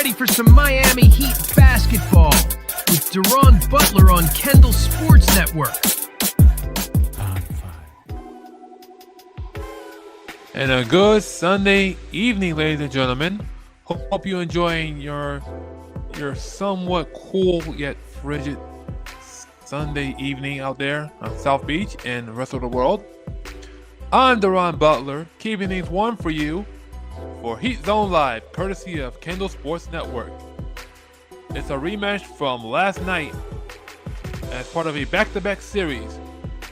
ready for some Miami Heat basketball with Deron Butler on Kendall Sports Network. And a good Sunday evening, ladies and gentlemen. Hope you're enjoying your somewhat cool yet frigid Sunday evening out there on South Beach and the rest of the world. I'm Deron Butler, keeping things warm for you for Heat Zone Live, courtesy of Kendall Sports Network. It's a rematch from last night as part of a back-to-back series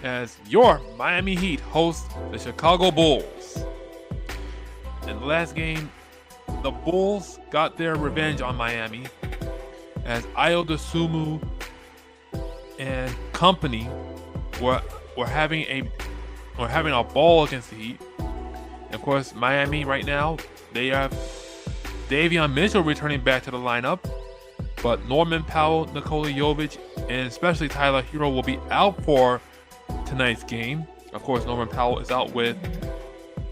as your Miami Heat host the Chicago Bulls. In the last game, the Bulls got their revenge on Miami as Ayo Dosunmu and company were having a ball against the Heat. And of course, Miami right now, they have Davion Mitchell returning back to the lineup, but Norman Powell, Nikola Jovic, and especially Tyler Hero will be out for tonight's game. Of course, Norman Powell is out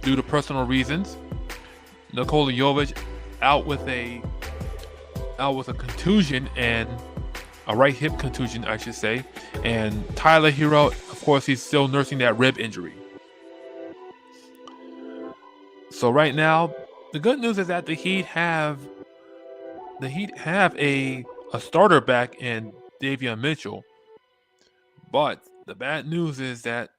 due to personal reasons. Nikola Jovic out with a contusion, and a right hip contusion, I should say. And Tyler Hero, of course, he's still nursing that rib injury. So right now, the good news is that the Heat have a starter back in Davion Mitchell. But the bad news is that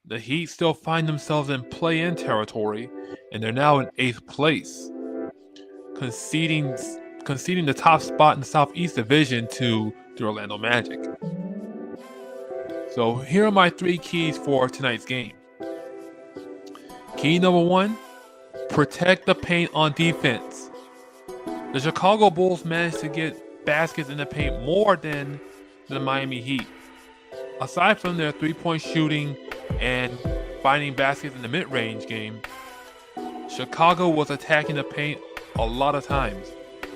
the Heat still find themselves in play-in territory, and they're now in 8th place, conceding the top spot in the Southeast Division to the Orlando Magic. So here are my 3 keys for tonight's game. Key number 1, protect the paint on defense. The Chicago Bulls managed to get baskets in the paint more than the Miami Heat. Aside from their 3-point shooting and finding baskets in the mid-range game, Chicago was attacking the paint a lot of times.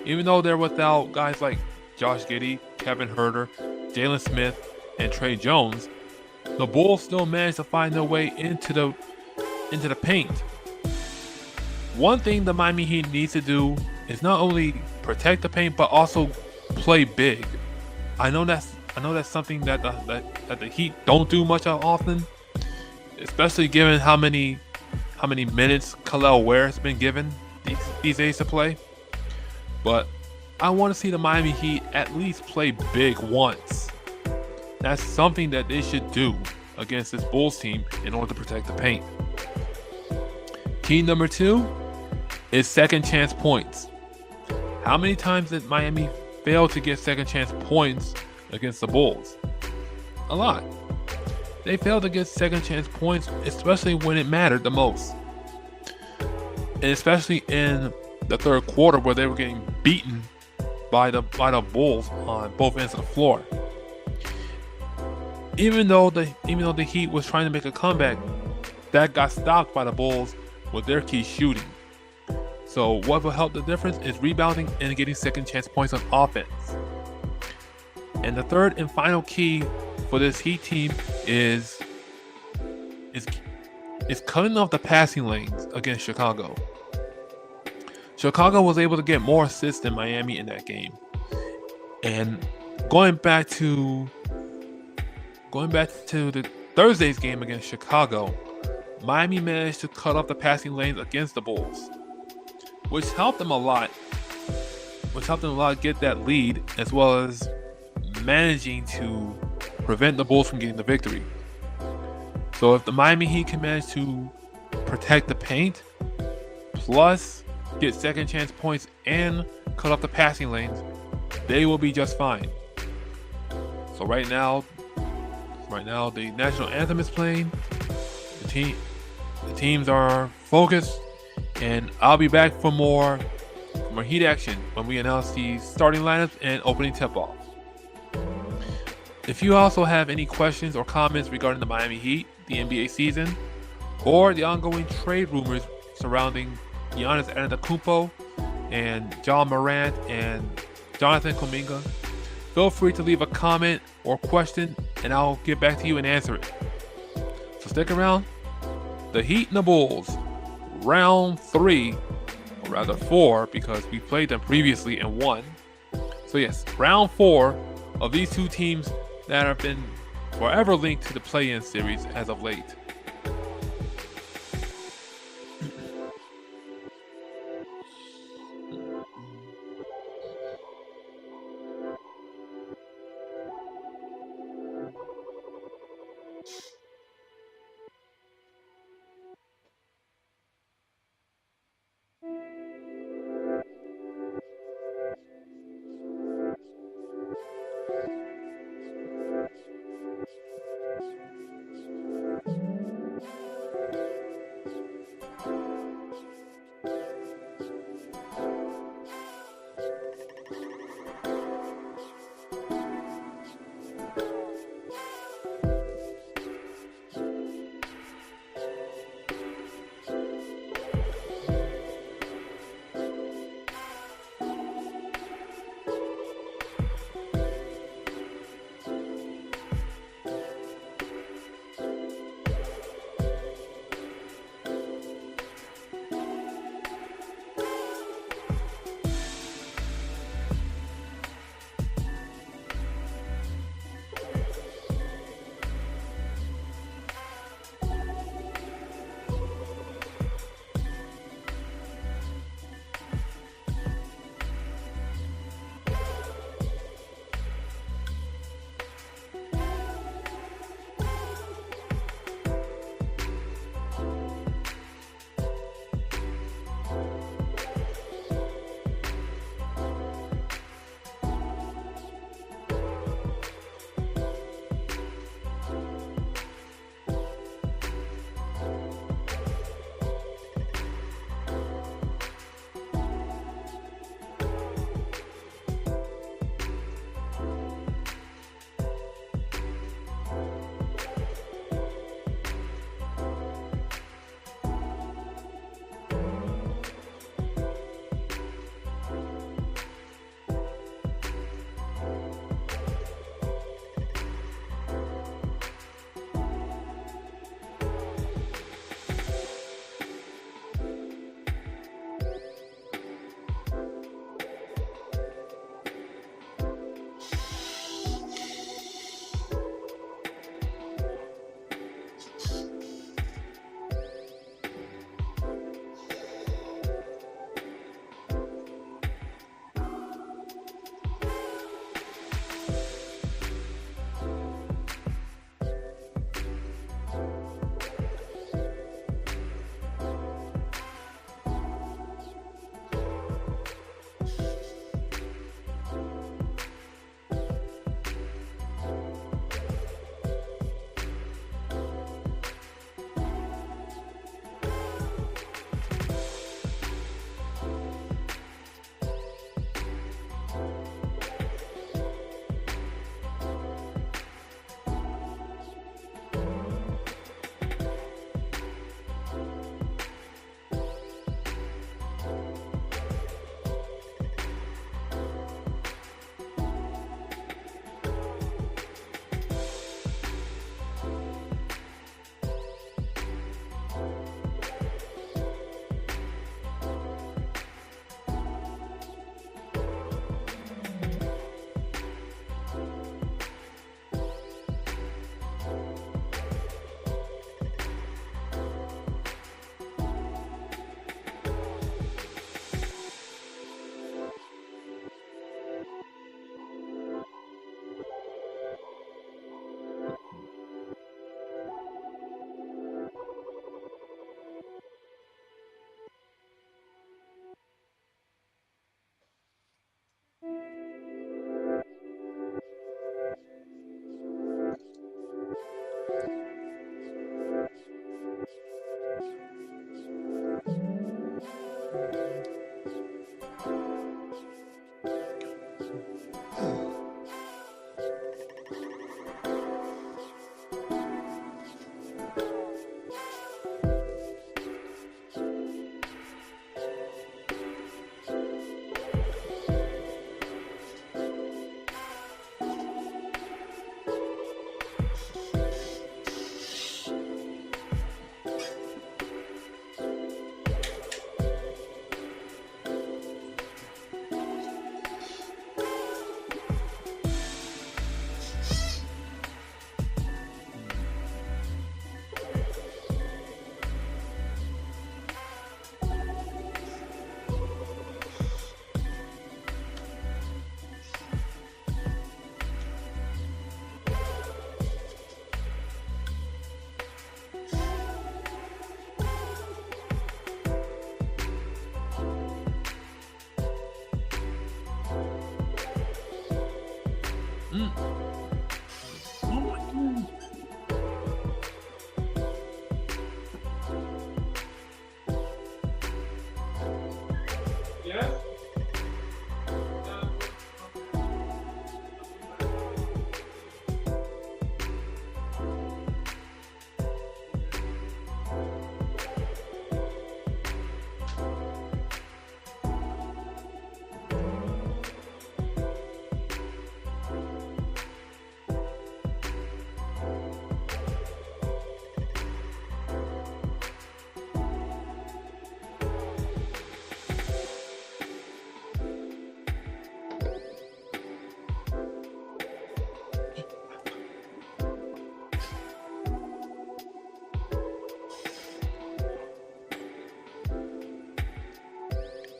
Even though they're without guys like Josh Giddey, Kevin Huerter, Jalen Smith, and Trey Jones, the Bulls still managed to find their way into the paint. One thing the Miami Heat needs to do is not only protect the paint, but also play big. I know that's something that the Heat don't do much of often, especially given how many minutes Kel'el Ware has been given these days to play. But I want to see the Miami Heat at least play big once. That's something that they should do against this Bulls team in order to protect the paint. Key number 2 is second chance points. How many times did Miami fail to get second chance points against the Bulls? A lot. They failed to get second chance points, especially when it mattered the most. And especially in the third quarter, where they were getting beaten by the Bulls on both ends of the floor. Even though the Heat was trying to make a comeback, that got stopped by the Bulls with their key shooting. So what will help the difference is rebounding and getting second chance points on offense. And the third and final key for this Heat team is cutting off the passing lanes against Chicago. Chicago was able to get more assists than Miami in that game. And going back to the Thursday's game against Chicago, Miami managed to cut off the passing lanes against the Bulls, which helped them a lot get that lead, as well as managing to prevent the Bulls from getting the victory. So if the Miami Heat can manage to protect the paint, plus get second chance points and cut off the passing lanes, they will be just fine. So right now the national anthem is playing. The teams are focused, and I'll be back for more Heat action when we announce the starting lineups and opening tip-off. If you also have any questions or comments regarding the Miami Heat, the NBA season, or the ongoing trade rumors surrounding Giannis Antetokounmpo and Ja Morant and Jonathan Kuminga, feel free to leave a comment or question, and I'll get back to you and answer it. So stick around. The Heat and the Bulls, round 3 or rather 4, because we played them previously and won. So yes, round 4 of these two teams that have been forever linked to the play-in series as of late.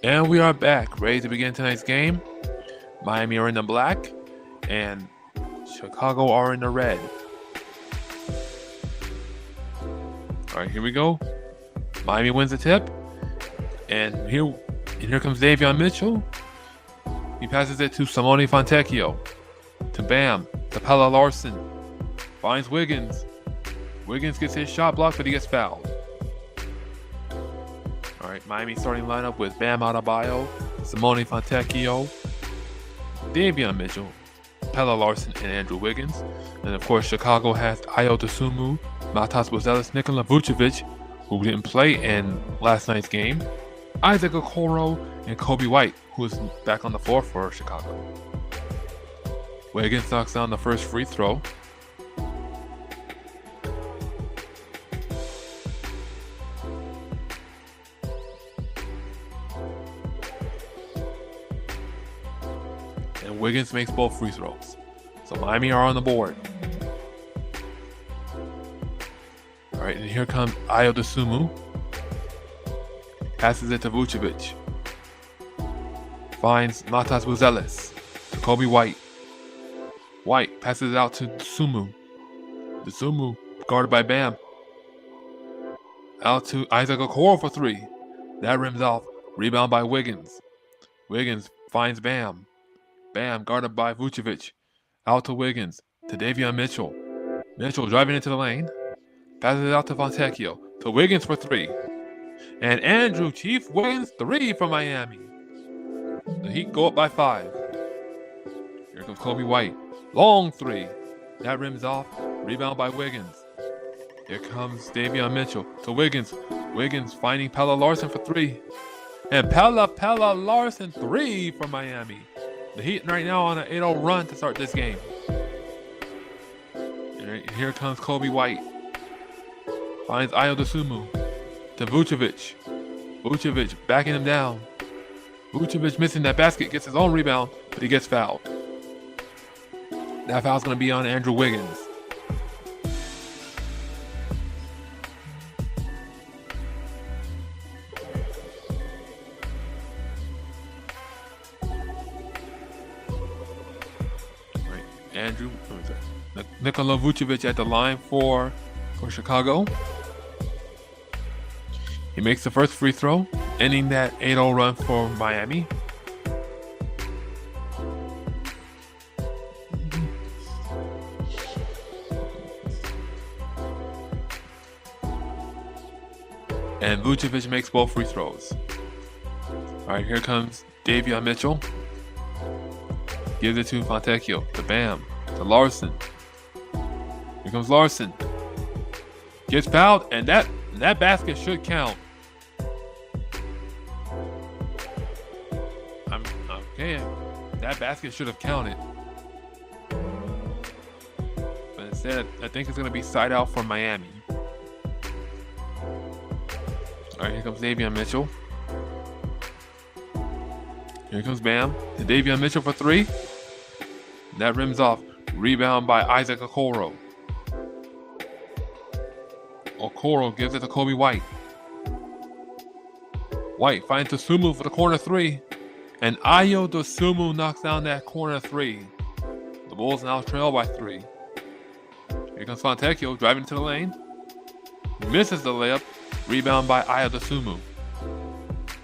And we are back, ready to begin tonight's game. Miami are in the black, and Chicago are in the red. All right, here we go. Miami wins the tip, and here comes Davion Mitchell. He passes it to Simone Fontecchio, to Bam, to Pelle Larsson. Finds Wiggins. Wiggins gets his shot blocked, but he gets fouled. All right, Miami starting lineup with Bam Adebayo, Simone Fontecchio, Davion Mitchell, Pelle Larsson, and Andrew Wiggins. And of course, Chicago has Ayo Dosunmu, Matas Buzelis, Nikola Vucevic, who didn't play in last night's game, Isaac Okoro, and Kobe White, who is back on the floor for Chicago. Wiggins knocks down the first free throw. And Wiggins makes both free throws. So Miami are on the board. All right, and here comes Ayo Dosunmu. Passes it to Vucevic. Finds Matas Buzelis to Kobe White. White passes it out to Dosunmu. Dosunmu guarded by Bam. Out to Isaac Okoro for three. That rims off. Rebound by Wiggins. Wiggins finds Bam. Bam guarded by Vucevic. Out to Wiggins. To Davion Mitchell. Mitchell driving into the lane. Passes it out to Fontecchio. To Wiggins for three. And Andrew Chief Wiggins three from Miami. The Heat go up by 5. Here comes Kobe White. Long three. That rims off. Rebound by Wiggins. Here comes Davion Mitchell to Wiggins. Wiggins finding Pelle Larsson for three. And Pelle Larsson three from Miami. The Heat right now on an 8-0 run to start this game. And here comes Kobe White. Finds Ayo Dosunmu to Vucevic. Vucevic backing him down. Vucevic missing that basket, gets his own rebound, but he gets fouled. That foul's going to be on Andrew Wiggins. Right, Andrew, Nikola Vucevic at the line for Chicago. He makes the first free throw, ending that 8-0 run for Miami. And Vucevic makes both free throws. All right, here comes Davion Mitchell. Gives it to Fontecchio, to Bam, to Larsson. Here comes Larsson. Gets fouled, and that basket should count. Okay, that basket should have counted. But instead, I think it's going to be side out for Miami. All right, here comes Davion Mitchell. Here comes Bam. To Davion Mitchell for three. That rims off. Rebound by Isaac Okoro. Okoro gives it to Kobe White. White finds Dosunmu for the corner three. And Ayo Dosunmu knocks down that corner three. The Bulls now trail by 3. Here comes Fontecchio driving into the lane. Misses the layup. Rebound by Ayo Dosunmu.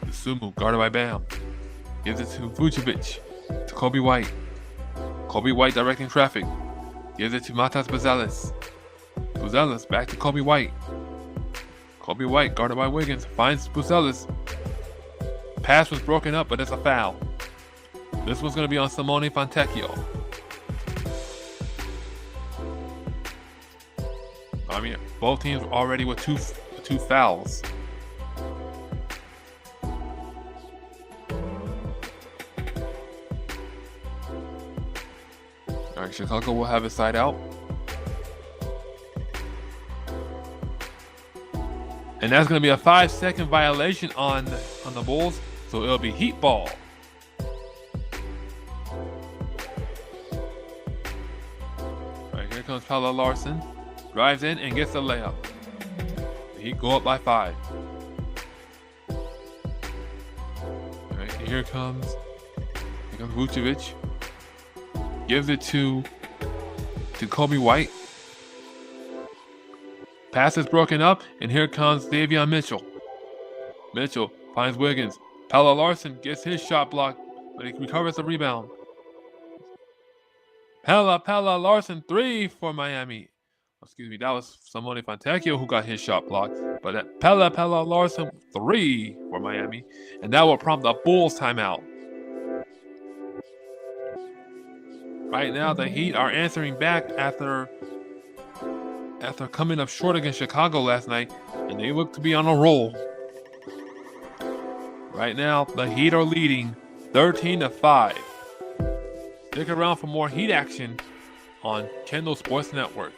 Dosunmu guarded by Bam. Gives it to Vucevic. To Kobe White. Kobe White directing traffic. Gives it to Matas Buzelis. Buzelis back to Kobe White. Kobe White guarded by Wiggins. Finds Buzelis. Pass was broken up, but it's a foul. This one's going to be on Simone Fontecchio. I mean, both teams already with two fouls. All right, Chicago will have it side out. And that's going to be a 5-second violation on the Bulls, so it'll be Heat ball. All right, here comes Pelle Larsson. Drives in and gets the layup. The Heat go up by 5. Here comes Vucevic. Gives it to Kobe White. Pass is broken up, and here comes Davion Mitchell. Mitchell finds Wiggins. Pelle Larsson gets his shot blocked, but he recovers the rebound. Pelle Larsson 3 for Miami. Excuse me, that was Simone Fontecchio who got his shot blocked. But that Pelle Larsson 3 for Miami. And that will prompt a Bulls timeout. Right now, the Heat are answering back after coming up short against Chicago last night, and they look to be on a roll. Right now, the Heat are leading 13-5. Stick around for more Heat action on Kendall Sports Network.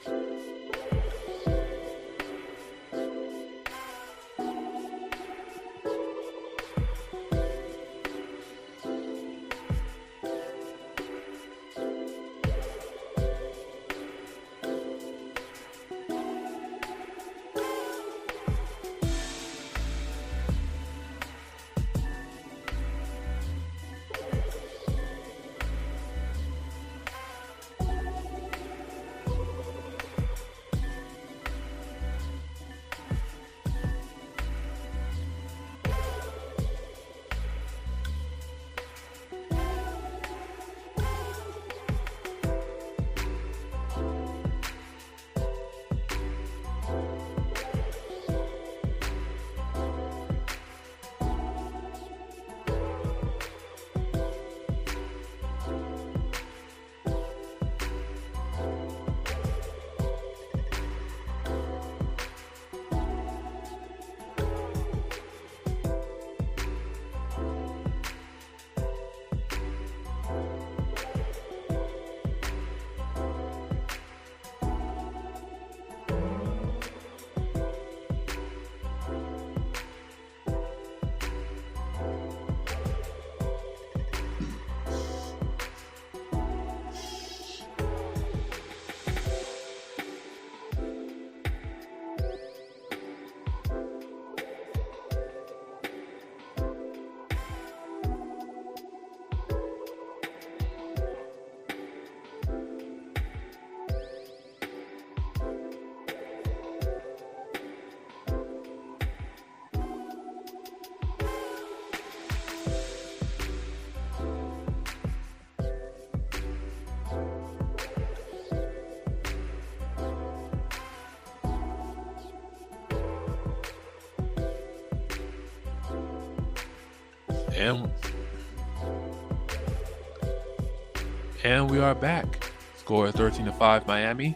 And we are back. Score 13-5 Miami.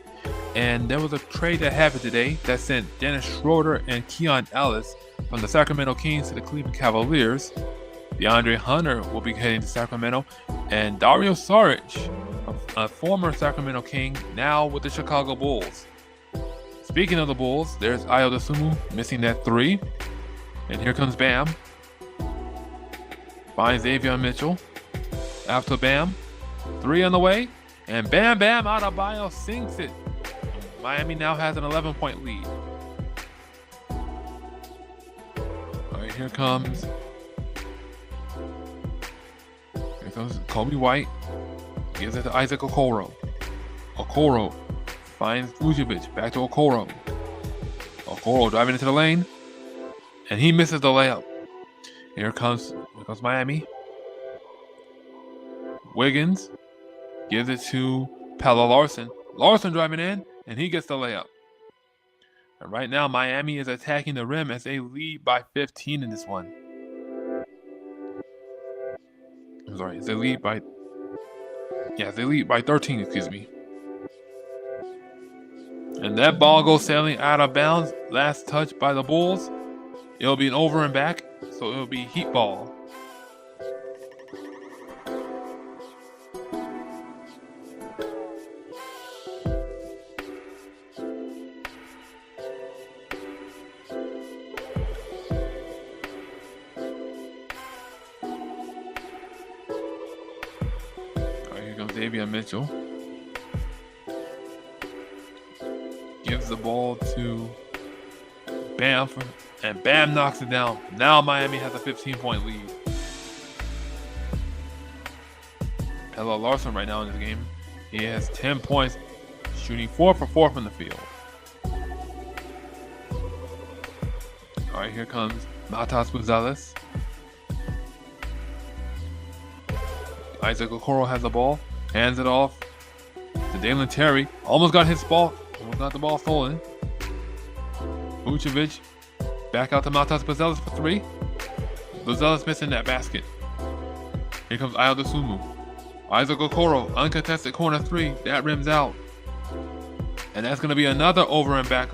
And there was a trade that happened today that sent Dennis Schroeder and Keon Ellis from the Sacramento Kings to the Cleveland Cavaliers. DeAndre Hunter will be heading to Sacramento. And Dario Saric, a former Sacramento King, now with the Chicago Bulls. Speaking of the Bulls, there's Ayo Dosunmu missing that 3. And here comes Bam. Finds Davion Mitchell. After Bam, 3 on the way. And Bam Adebayo sinks it. Miami now has an 11-point lead. All right, here comes Kobe White. Gives it to Isaac Okoro. Okoro finds Vucevic. Back to Okoro. Okoro driving into the lane. And he misses the layup. Here comes Miami. Wiggins gives it to Pelle Larsson. Larsson driving in, and he gets the layup. And right now, Miami is attacking the rim as they lead by 15 in this one. I'm sorry, they lead by 13, excuse me. And that ball goes sailing out of bounds. Last touch by the Bulls. It'll be an over and back, so it'll be Heat ball. Davion Mitchell gives the ball to Bam, and Bam knocks it down. Now Miami has a 15-point lead. Pelle Larsson right now in this game. He has 10 points, shooting 4 for 4 from the field. All right, here comes Matas Buzelis. Isaac Okoro has the ball, hands it off to Dalen Terry. Almost got his ball, almost got the ball stolen. Vucevic back out to Matas Buzelis for 3. Buzelis missing that basket. Here comes Ayo Dosunmu. Isaac Okoro, uncontested corner 3. That rims out. And that's going to be another over and back.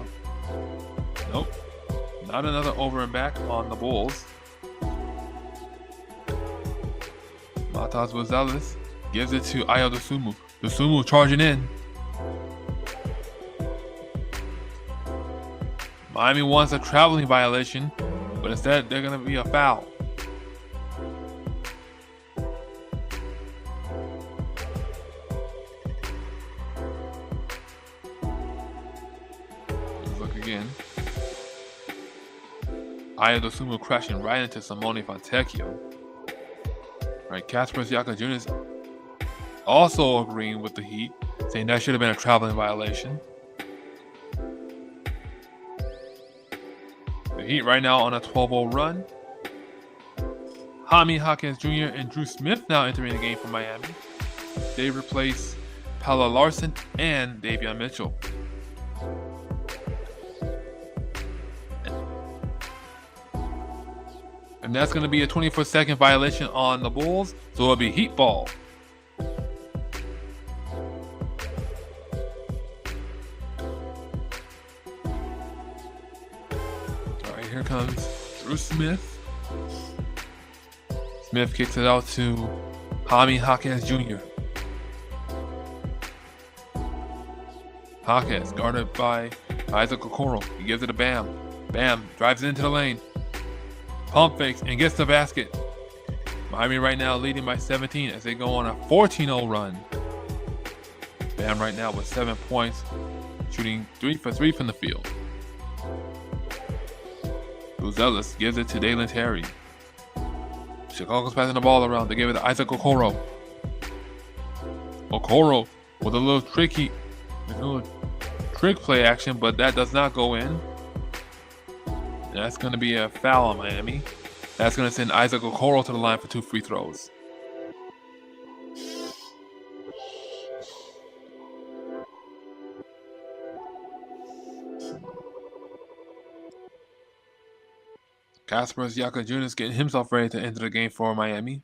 Nope. Not another over and back on the Bulls. Matas Buzelis gives it to Ayo Dosunmu. Dosunmu charging in. Miami wants a traveling violation, but instead they're going to be a foul. Look again. Ayo Dosunmu crashing right into Simone Fontecchio. Right, Kasparas Jakajunas also agreeing with the Heat, saying that should have been a traveling violation. The Heat right now on a 12-0 run. Jaime Jaquez Jr. and Drew Smith now entering the game for Miami. They replace Pelle Larsson and Davion Mitchell. And that's going to be a 24-second violation on the Bulls, so it'll be Heat ball. All right, here comes Drew Smith. Smith kicks it out to Jaime Jaquez Jr. Jaquez guarded by Isaac Okoro. He gives it to Bam. Bam drives it into the lane. Pump fakes and gets the basket. Miami right now leading by 17 as they go on a 14-0 run. Bam right now with 7 points, shooting 3 for 3 from the field. Buzelis gives it to Dalen Terry. Chicago's passing the ball around. They give it to Isaac Okoro. Okoro with a little trick play action, but that does not go in. That's going to be a foul on Miami. That's going to send Isaac Okoro to the line for 2 free throws. Kasparas Jakajunas getting himself ready to enter the game for Miami.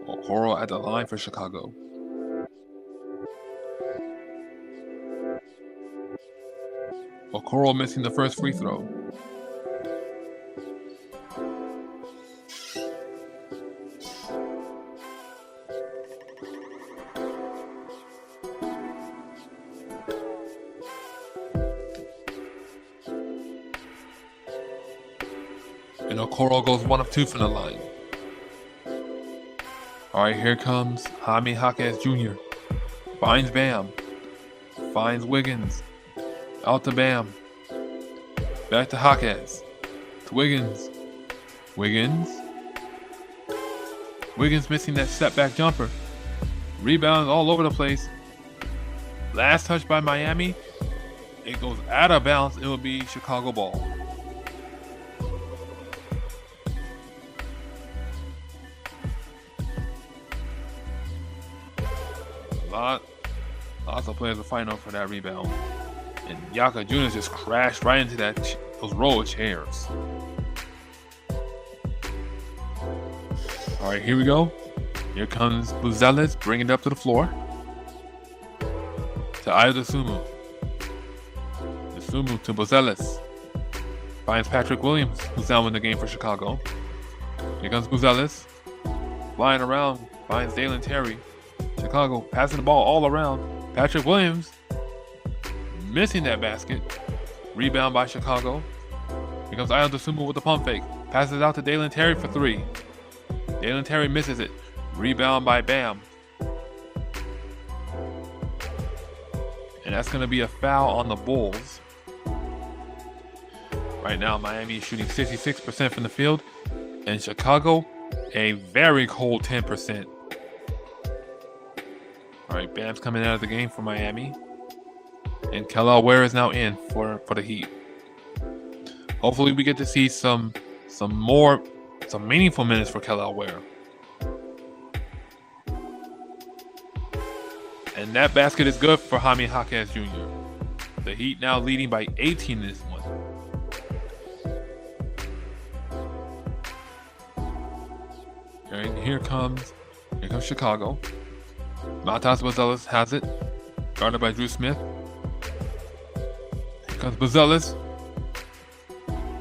Okoro at the line for Chicago. Okoro missing the first free throw. And Okoro goes 1 of 2 from the line. All right, here comes Jaime Jaquez Jr. Finds Bam. Finds Wiggins. Out to Bam. Back to Jaquez. To Wiggins. Wiggins missing that step back jumper. Rebounds all over the place. Last touch by Miami. It goes out of bounds. It will be Chicago ball. Lots of players are fighting for that rebound. And Jakajunas just crashed right into those row of chairs. All right, here we go. Here comes Buzelis, bringing it up to the floor. To Ayo Dosunmu. Dosunmu to Buzelis. Finds Patrick Williams, who's now in the game for Chicago. Here comes Buzelis. Flying around, finds Dalen Terry. Chicago passing the ball all around. Patrick Williams missing that basket. Rebound by Chicago. Here comes Ayo Dosunmu with the pump fake. Passes out to Dalen Terry for 3. Dalen Terry misses it. Rebound by Bam. And that's going to be a foul on the Bulls. Right now, Miami is shooting 66% from the field. And Chicago a very cold 10%. All right, Bam's coming out of the game for Miami. And Kel'el Ware is now in for the Heat. Hopefully we get to see some meaningful minutes for Kel'el Ware. And that basket is good for Jaime Jaquez Jr. The Heat now leading by 18 in this one. And here comes Chicago. Matas Buzelis has it, guarded by Drew Smith. Here comes Buzelis.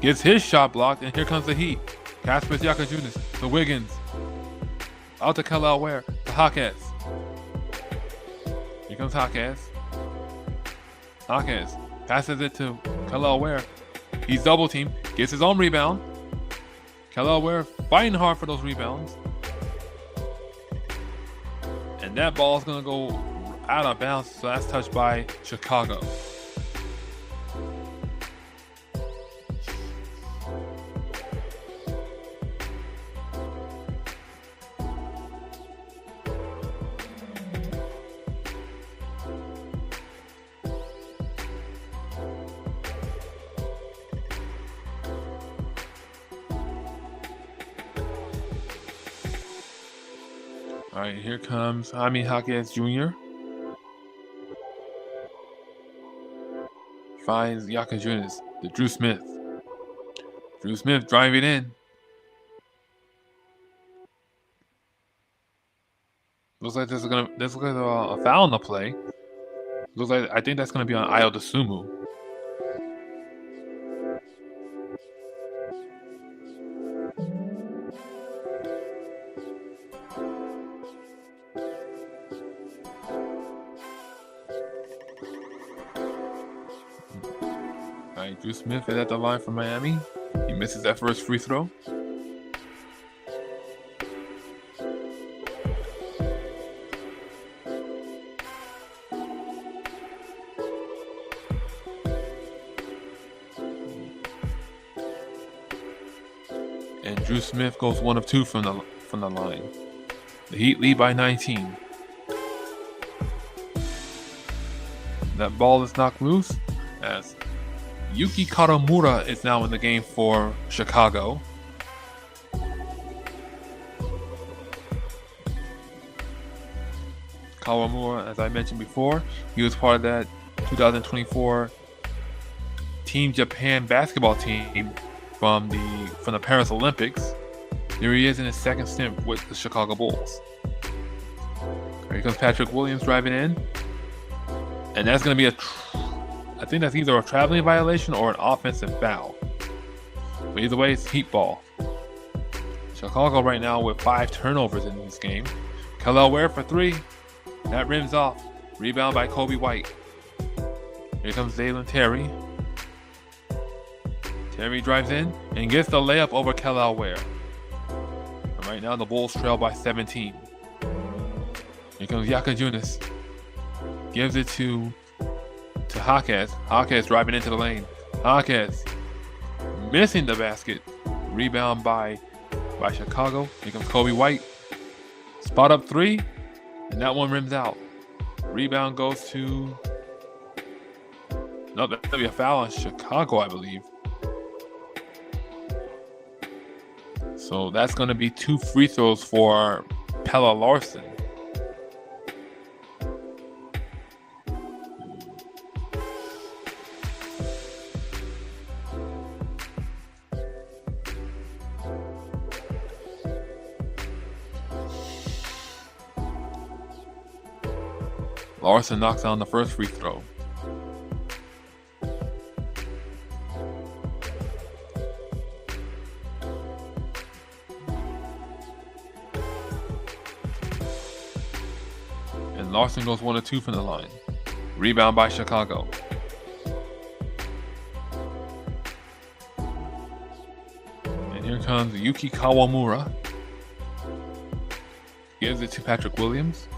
Gets his shot blocked, and here comes the Heat. Kasper Giacojunas to Wiggins. Out to Kel'el Ware to Jaquez. Here comes Jaquez. Jaquez passes it to Kel'el Ware. He's double teamed, gets his own rebound. Kel'el Ware fighting hard for those rebounds. And that ball is going to go out of bounds, so that's touched by Chicago. All right, here comes Jaime Jaquez Jr. Finds Giacojunas to Drew Smith. Drew Smith driving in. Looks like there's a foul on the play. I think that's gonna be on Ayo Dosunmu. Drew Smith is at the line for Miami. He misses that first free throw. And Drew Smith goes 1 of 2 from the line. The Heat lead by 19. That ball is knocked loose as Yuki Kawamura is now in the game for Chicago. Kawamura, as I mentioned before, he was part of that 2024 Team Japan basketball team from the Paris Olympics. Here he is in his second stint with the Chicago Bulls. Here comes Patrick Williams driving in. And that's going to be I think that's either a traveling violation or an offensive foul. But either way, it's Heat ball. Chicago right now with 5 turnovers in this game. Kel'el Ware for 3. That rims off. Rebound by Coby White. Here comes Dalen Terry. Terry drives in and gets the layup over Kel'el Ware. And right now the Bulls trail by 17. Here comes Giacojunas. Gives it to Jaquez. Jaquez driving into the lane. Jaquez missing the basket. Rebound by Chicago. Here comes Coby White. Spot up 3. And that one rims out. Rebound goes to... No, that'll be a foul on Chicago, I believe. So that's going to be 2 free throws for Pelle Larsson. Larsson knocks down the first free throw. And Larsson goes 1 of 2 from the line. Rebound by Chicago. And here comes Yuki Kawamura. Gives it to Patrick Williams.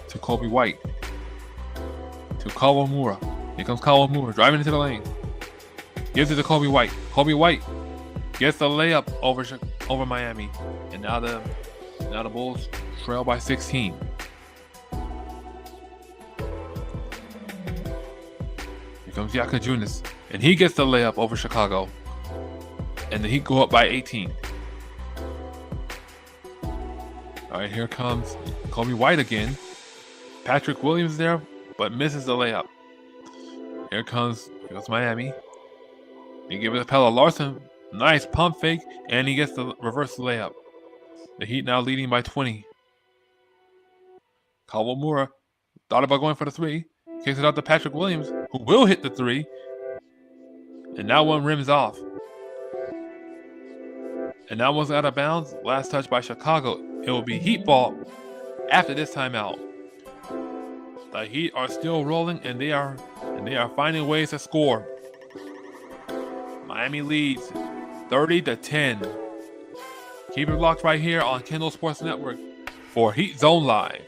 To Coby White. To Kawamura. Here comes Kawamura driving into the lane. Gives it to Coby White. Coby White gets the layup over over Miami, and now the Bulls trail by 16. Here comes Yaka Junis, and he gets the layup over Chicago, and the Heat go up by 18. All right, here comes Kobe White again. Patrick Williams there, but misses the layup. Here goes Miami. They give it to Pelle Larsson. Nice pump fake, and he gets the reverse layup. The Heat now leading by 20. Kawamura thought about going for the three. Kicks it out to Patrick Williams, who will hit the three. And that one rims off. And that one's out of bounds. Last touch by Chicago. It will be Heat ball after this timeout. The Heat are still rolling, and they are finding ways to score. Miami leads 30-10. Keep it locked right here on Kendall Sports Network for Heat Zone Live.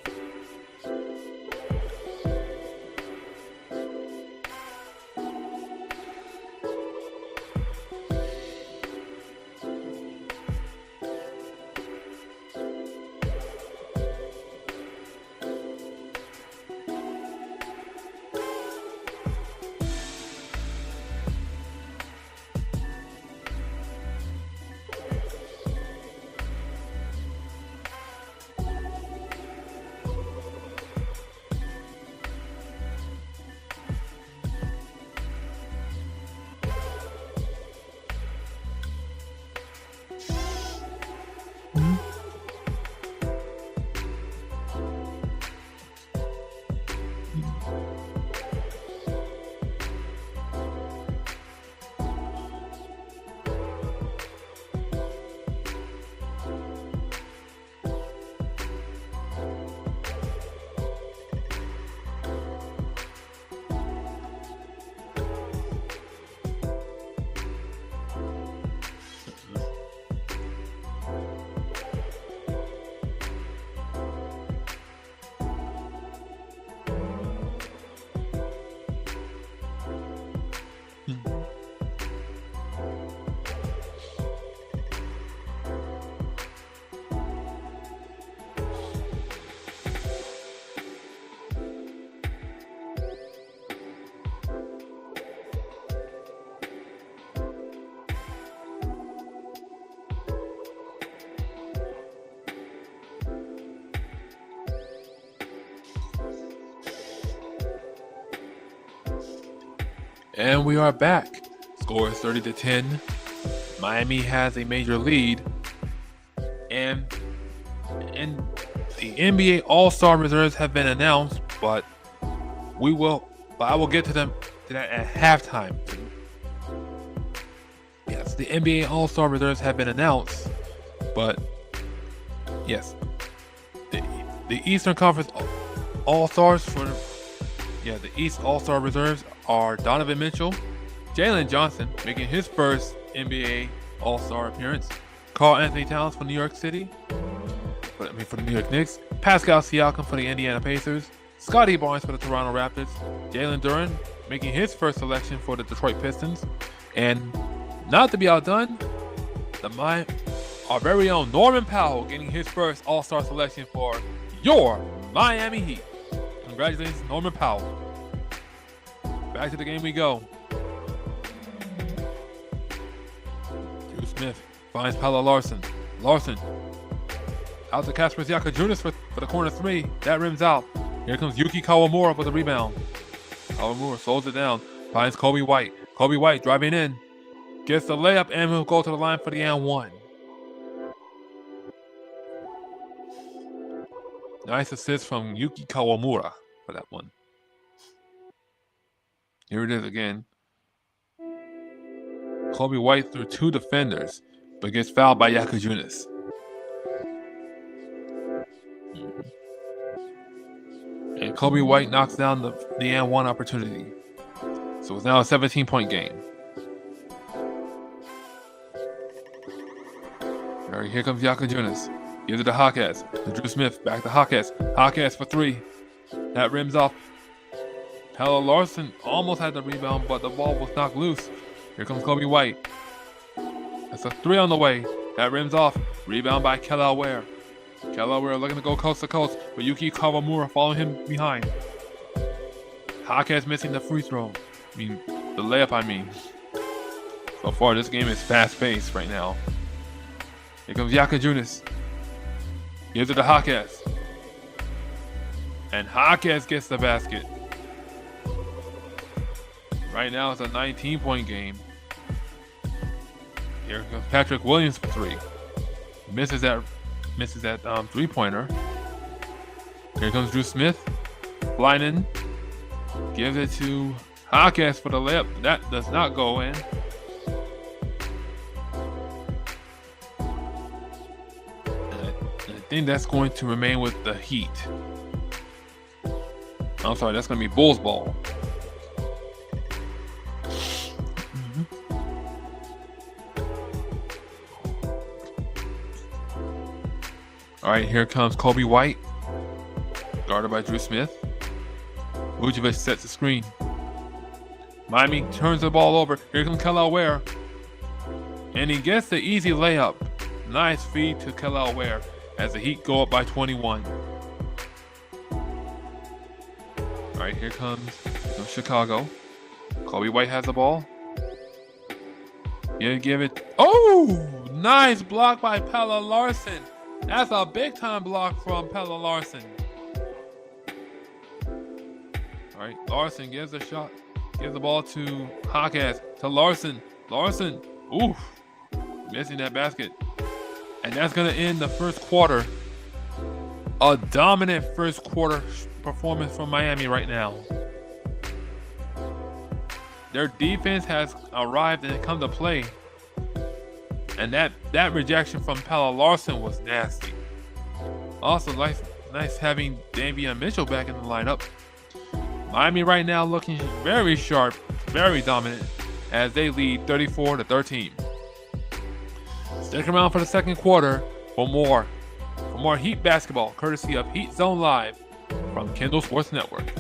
And we are back. Score is 30-10. Miami has a major lead. And the NBA All-Star reserves have been announced, but I will get to that at halftime. Yes, the NBA All-Star reserves have been announced, but yes, the Eastern Conference All-Stars the East All-Star reserves are Donovan Mitchell, Jalen Johnson making his first NBA All-Star appearance, Karl Anthony Towns for New York City, for the New York Knicks, Pascal Siakam for the Indiana Pacers, Scottie Barnes for the Toronto Raptors, Jalen Duren making his first selection for the Detroit Pistons, and not to be outdone, our very own Norman Powell getting his first All-Star selection for your Miami Heat. Congratulations, Norman Powell. Back to the game we go. Drew Smith finds Pelle Larsson. Larsson out to Kasper Siaka Junis for the corner three. That rims out. Here comes Yuki Kawamura for the rebound. Kawamura slows it down. Finds Kobe White. Kobe White driving in. Gets the layup and will go to the line for the and one. Nice assist from Yuki Kawamura for that one. Here it is again. Kobe White through two defenders, but gets fouled by Yaka Junis. And Kobe White knocks down the and one opportunity. So it's now a 17-point game. All right, here comes Yaka Junis. Gives it to Hawkes. To Drew Smith. Back to Hawkes. Hawkes for three. That rims off. Pelle Larsson almost had the rebound, but the ball was knocked loose. Here comes Kobe White. That's a three on the way. That rims off. Rebound by Kel'el Ware. Kel'el Ware looking to go coast to coast, but Yuki Kawamura following him behind. Jaquez missing the free throw. The layup, I mean. So far, this game is fast-paced right now. Here comes Yakajunas. Gives it to Jaquez. And Jaquez gets the basket. Right now, it's a 19-point game. Here comes Patrick Williams for three. Misses that three-pointer. Here comes Drew Smith. Flying. Gives it to Jaquez for the layup. That does not go in. I think that's going to remain with the Heat. I'm sorry, that's going to be Bulls ball. All right, here comes Kobe White, guarded by Drew Smith. Vucevic sets the screen. Miami turns the ball over. Here comes Kel'el Ware. And he gets the easy layup. Nice feed to Kel'el Ware as the Heat go up by 21. All right, here comes Chicago. Kobe White has the ball. Give it. Oh, nice block by Pelle Larsson. That's a big-time block from Pelle Larsson. All right, Larsson gives a shot. Gives the ball to Jaquez, to Larsson. Larsson, oof, missing that basket. And that's going to end the first quarter. A dominant first quarter performance from Miami right now. Their defense has arrived and come to play. And that rejection from Pelle Larsson was nasty. Also, nice having Davion Mitchell back in the lineup. Miami right now looking very sharp, very dominant, as they lead 34-13. Stick around for the second quarter for more Heat basketball, courtesy of Heat Zone Live from Kendall Sports Network.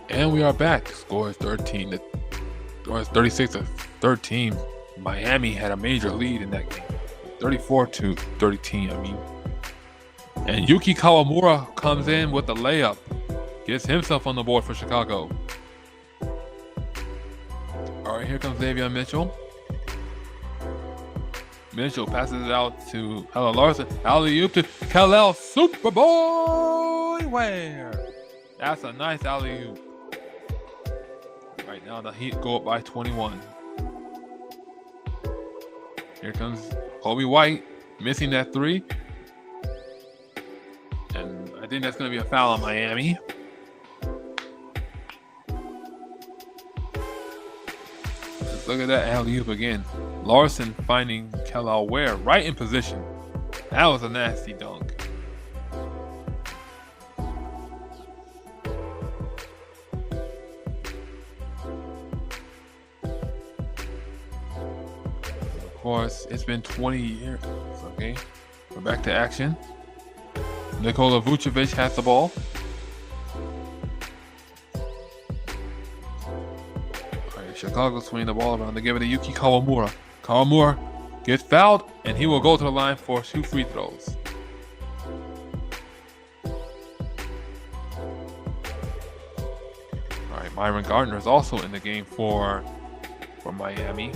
And we are back. Score is 36-13. Miami had a major lead in that game. 34-13, I mean. And Yuki Kawamura comes in with the layup. gets himself on the board for Chicago. All right, here comes Davion Mitchell. Mitchell passes it out to Kyle Larson. Alley-oop to Khalil Superboy Ware. That's a nice alley-oop. Right now, the Heat go up by 21. Here comes Kobe White, missing that three. And I think that's going to be a foul on Miami. Let's look at that alley-oop again. Larson finding Khalil Ware right in position. That was a nasty dunk. Of course, it's been 20 years. Okay, we're back to action. Nikola Vucevic has the ball. All right, Chicago swinging the ball around. They give it to Yuki Kawamura. Kawamura gets fouled, and he will go to the line for 2 free throws. All right, Myron Gardner is also in the game for Miami.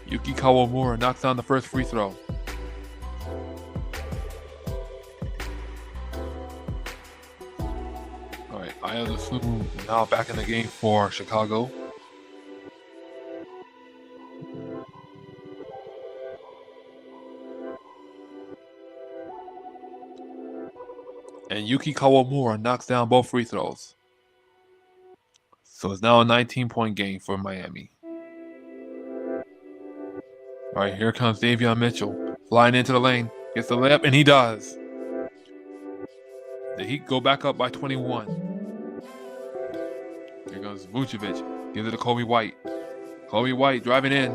Yuki Kawamura knocks down the first free throw. All right, Ayo Dosunmu now back in the game for Chicago. And Yuki Kawamura knocks down both free throws. So it's now a 19-point game for Miami. All right, here comes Davion Mitchell. Flying into the lane. Gets the layup, and he does. The Heat go back up by 21. Here goes Vucevic. Gives it to Kobe White. Kobe White driving in.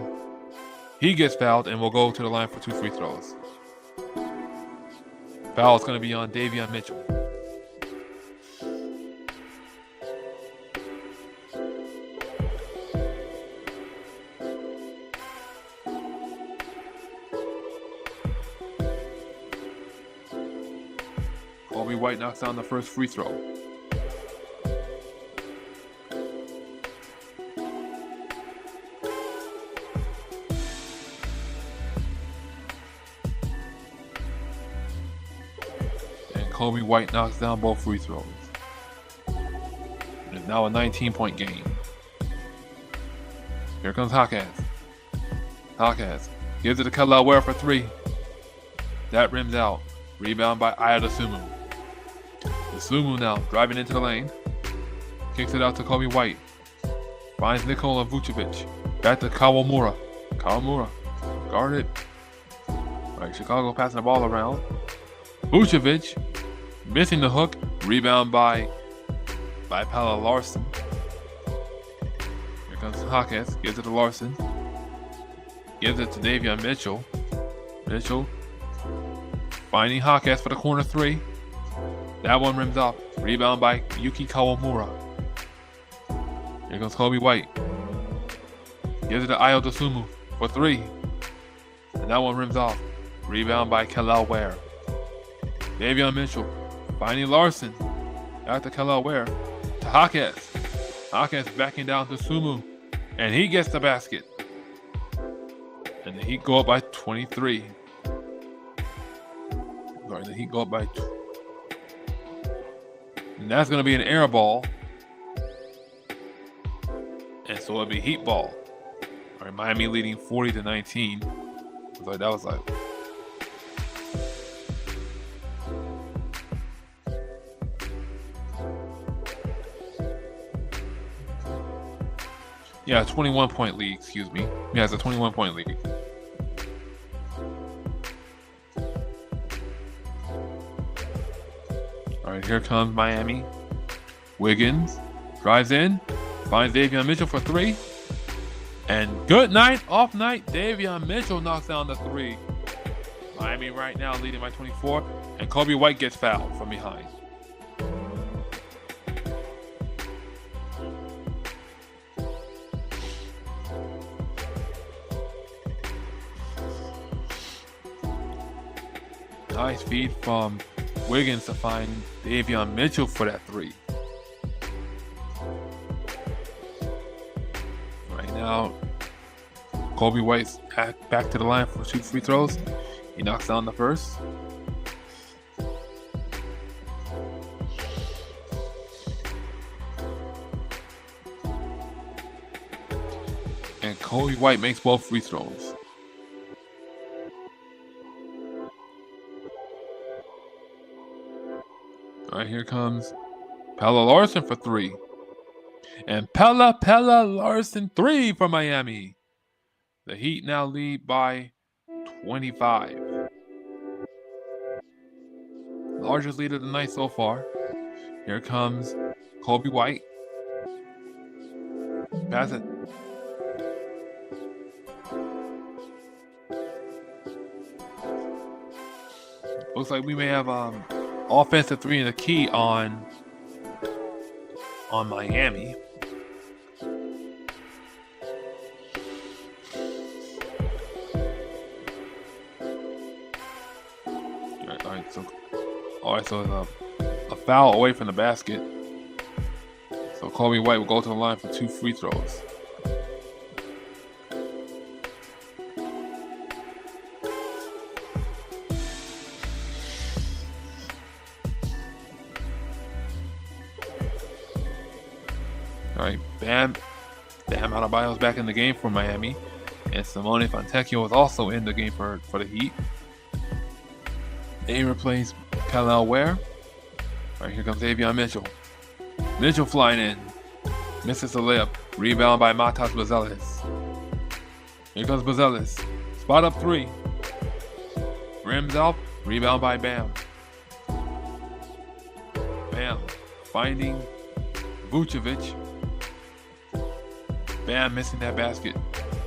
He gets fouled and will go to the line for 2 free throws. Foul is going to be on Davion Mitchell. Kobe White knocks down the first free throw. And Kobe White knocks down both free throws. It's now a 19-point game. Here comes Hawkins. Hawkins gives it to Khalil Ware for 3. That rims out. Rebound by Ayo Dosunmu. Dosunmu now driving into the lane. Kicks it out to Kobe White. Finds Nikola Vucevic. Back to Kawamura. Kawamura guarded. All right, Chicago passing the ball around. Vucevic missing the hook. Rebound by Pelle Larsson. Here comes Hawkins. Gives it to Larsson. Gives it to Davion Mitchell. Mitchell finding Hawkins for the corner 3. That one rims off. Rebound by Yuki Kawamura. Here goes Kobe White. Gives it to Ayo Dosunmu for 3. And that one rims off. Rebound by Khalil Ware. Davion Mitchell finding Larsson. Out to Khalil Ware. To Hawkins. Hawkins backing down to Sumu. And he gets the basket. And the Heat go up by 23. Sorry, the Heat go up by 2. And that's going to be an air ball. And so it'll be Heat ball. All right, Miami leading 40-19. That was like. Yeah, 21-point lead, excuse me. Yeah, it's a 21-point lead. All right, here comes Miami. Wiggins drives in, finds Davion Mitchell for 3. And good night, off night, Davion Mitchell knocks down the 3. Miami right now leading by 24. And Kobe White gets fouled from behind. Nice feed from Wiggins to find Davion Mitchell for that three. Right now, Kobe White's back to the line for 2 free throws. He knocks down the first. And Kobe White makes both free throws. All right, here comes Pelle Larsson for 3. And Pelle Larsson 3 for Miami. The Heat now lead by 25. Largest lead of the night so far. Here comes Kobe White. Pass it. Looks like we may have offensive 3 in the key on Miami. All right, so it's a foul away from the basket. So Kobe White will go to the line for 2 free throws. All right, Bam Adebayo's back in the game for Miami, and Simone Fontecchio is also in the game for the Heat. They replace Kel'el Ware. All right, here comes Davion Mitchell. Mitchell flying in, misses the layup. Rebound by Matas Buzelis. Here comes Buzelis. Spot up 3. Rims out. Rebound by Bam. Bam finding Vucevic. Bam missing that basket.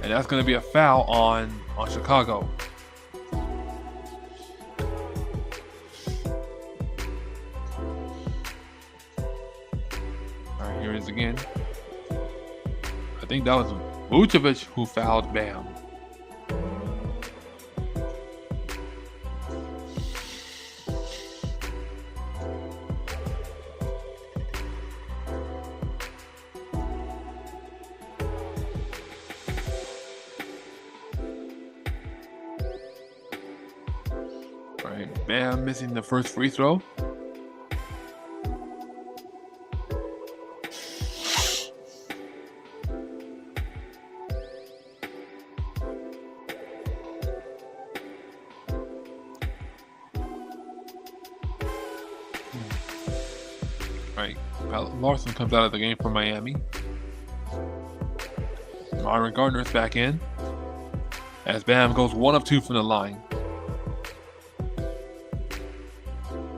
And that's going to be a foul on Chicago. All right, here it is again. I think that was Vucevic who fouled Bam. Bam missing the first free throw. Right, Larson comes out of the game for Miami. Myron Gardner's back in as Bam goes 1 of 2 from the line.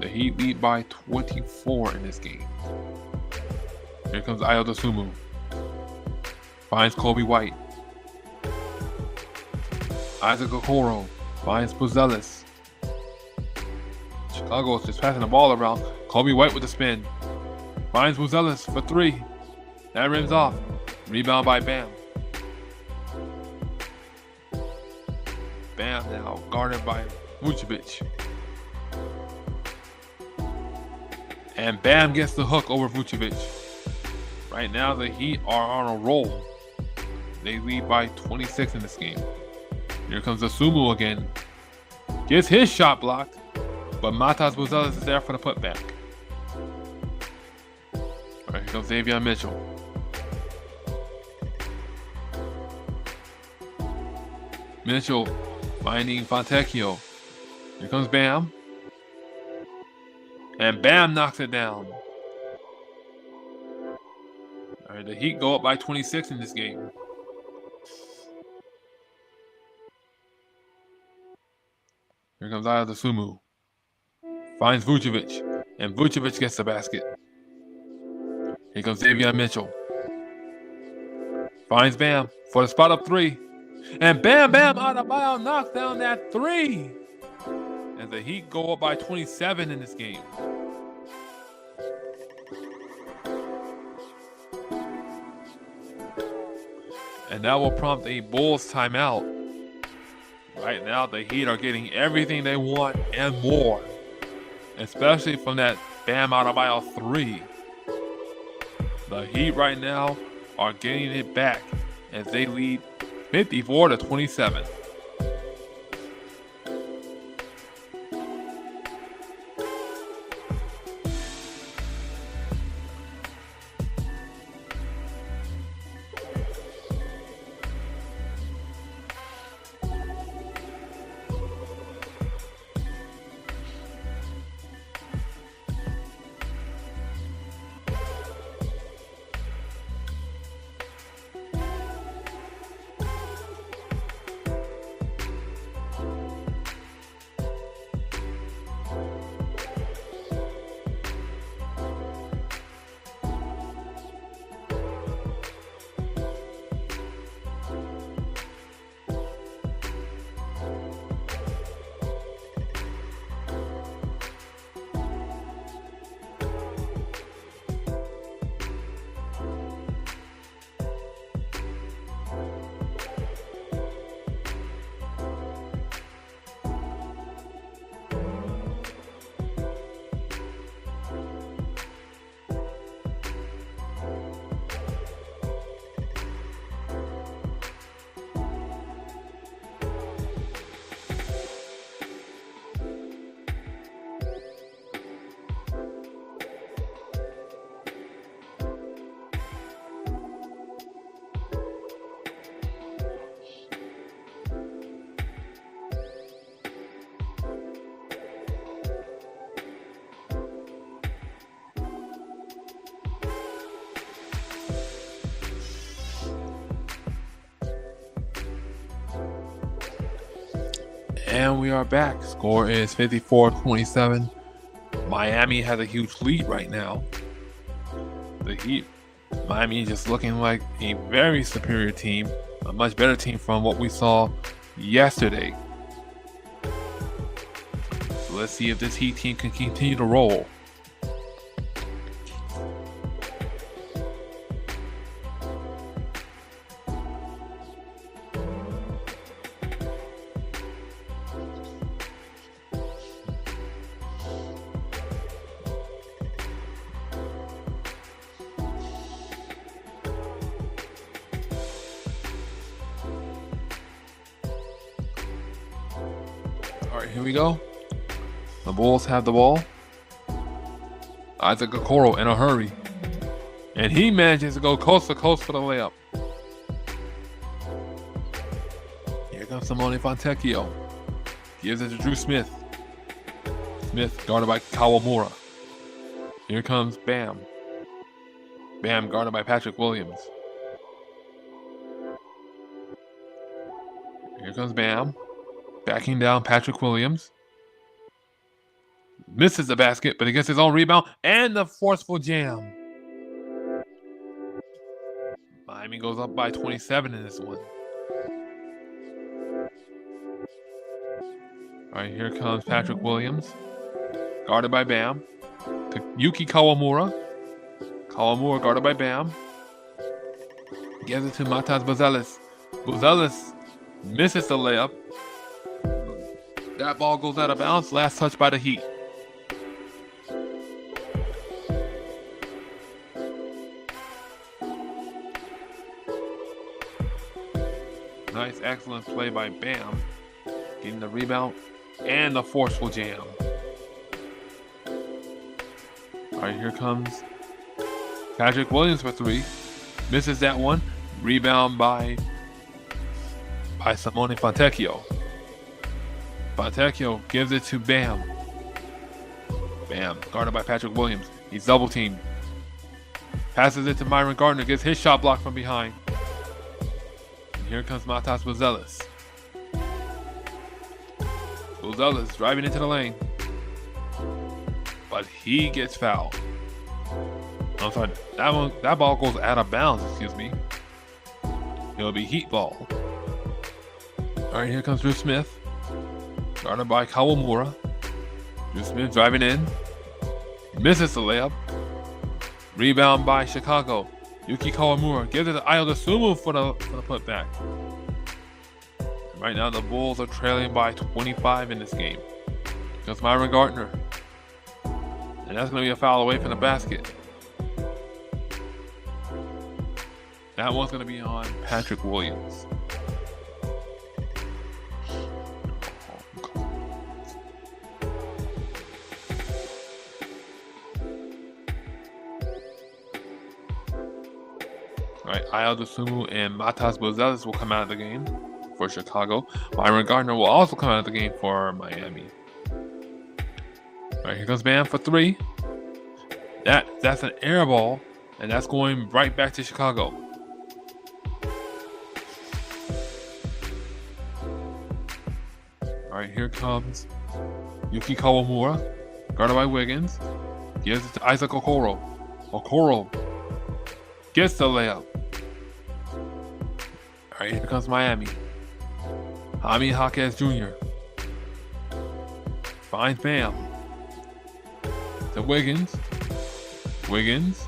The Heat lead by 24 in this game. Here comes Ayo Dosunmu. Finds Kobe White. Isaac Okoro finds Buzelis. Chicago is just passing the ball around. Kobe White with the spin. Finds Buzelis for 3. That rims off. Rebound by Bam. Bam now guarded by Vucevic. And Bam gets the hook over Vucevic. Right now, the Heat are on a roll. They lead by 26 in this game. Here comes Dosunmu again. Gets his shot blocked, but Matas Buzelis is there for the putback. All right, here comes Davion Mitchell. Mitchell finding Fontecchio. Here comes Bam. And Bam knocks it down. All right, the Heat go up by 26 in this game. Here comes Ayo Dosunmu. Finds Vucevic. And Vucevic gets the basket. Here comes Davion Mitchell. Finds Bam for the spot up 3. And Bam Adebayo knocks down that 3. As the Heat go up by 27 in this game. And that will prompt a Bulls timeout. Right now, the Heat are getting everything they want and more, especially from that Bam Adebayo 3. The Heat right now are getting it back as they lead 54-27. And we are back. Score is 54-27. Miami has a huge lead right now. The Heat, Miami is just looking like a very superior team, a much better team from what we saw yesterday. So let's see if this Heat team can continue to roll. All right, here we go. The Bulls have the ball. Isaac Okoro in a hurry. And he manages to go coast to coast for the layup. Here comes Simone Fontecchio. Gives it to Drew Smith. Smith guarded by Kawamura. Here comes Bam. Bam guarded by Patrick Williams. Here comes Bam. Backing down Patrick Williams. Misses the basket, but he gets his own rebound and the forceful jam. Miami goes up by 27 in this one. All right, here comes Patrick Williams. Guarded by Bam. To Yuki Kawamura. Kawamura guarded by Bam. Gives it to Matas Buzelis. Buzelis misses the layup. That ball goes out of bounds. Last touch by the Heat. Nice, excellent play by Bam. Getting the rebound and the forceful jam. All right, here comes Patrick Williams for three. Misses that one. Rebound by Simone Fontecchio. Fontecchio gives it to Bam. Bam, guarded by Patrick Williams. He's double teamed. Passes it to Myron Gardner. Gets his shot blocked from behind. And here comes Matas Buzelis. Buzelis driving into the lane. But he gets fouled. I'm sorry, that ball goes out of bounds, excuse me. It'll be Heat ball. All right, here comes Drew Smith. Guarded by Kawamura. Drew Smith driving in. Misses the layup. Rebound by Chicago. Yuki Kawamura gives it to Ayo Dosunmu for the putback. Right now, the Bulls are trailing by 25 in this game. That's Myron Gardner. And that's going to be a foul away from the basket. That one's going to be on Patrick Williams. All right, Ayo Dosunmu and Matas Buzelis will come out of the game for Chicago. Myron Gardner will also come out of the game for Miami. All right, here comes Bam for three. That's an air ball, and that's going right back to Chicago. All right, here comes Yuki Kawamura, guarded by Wiggins. Gives it to Isaac Okoro. Okoro gets the layup. All right, here comes Miami. Jaime Jaquez Jr. finds Bam. To Wiggins. Wiggins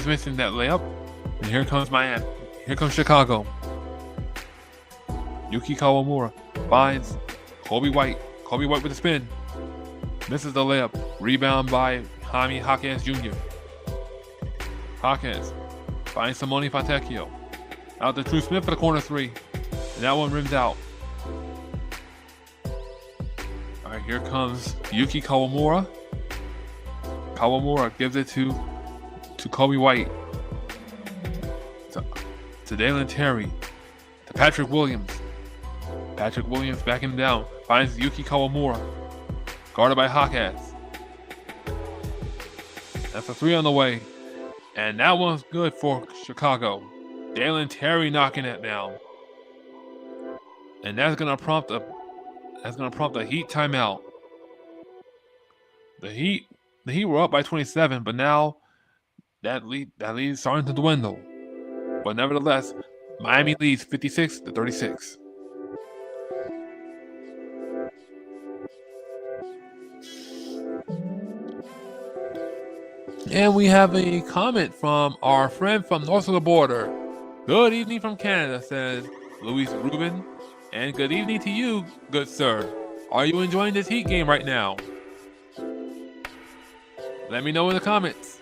missing that layup. And here comes Miami. Here comes Chicago. Yuki Kawamura finds Kobe White. Kobe White with a spin. Misses the layup. Rebound by Jaime Jaquez Jr. Jaquez finds Simone Fontecchio. Out to Drew Smith for the corner three. And that one rims out. All right, here comes Yuki Kawamura. Kawamura gives it to Kobe White. To Dalen Terry. To Patrick Williams. Patrick Williams backing him down. Finds Yuki Kawamura. Guarded by Jaquez. That's a three on the way. And that one's good for Chicago. Dalen Terry knocking it down. And that's gonna prompt a Heat timeout. The Heat were up by 27, but now that lead is starting to dwindle. But nevertheless, Miami leads 56-36. And we have a comment from our friend from north of the border. Good evening from Canada, says Luis Rubin. And good evening to you, good sir. Are you enjoying this Heat game right now? Let me know in the comments.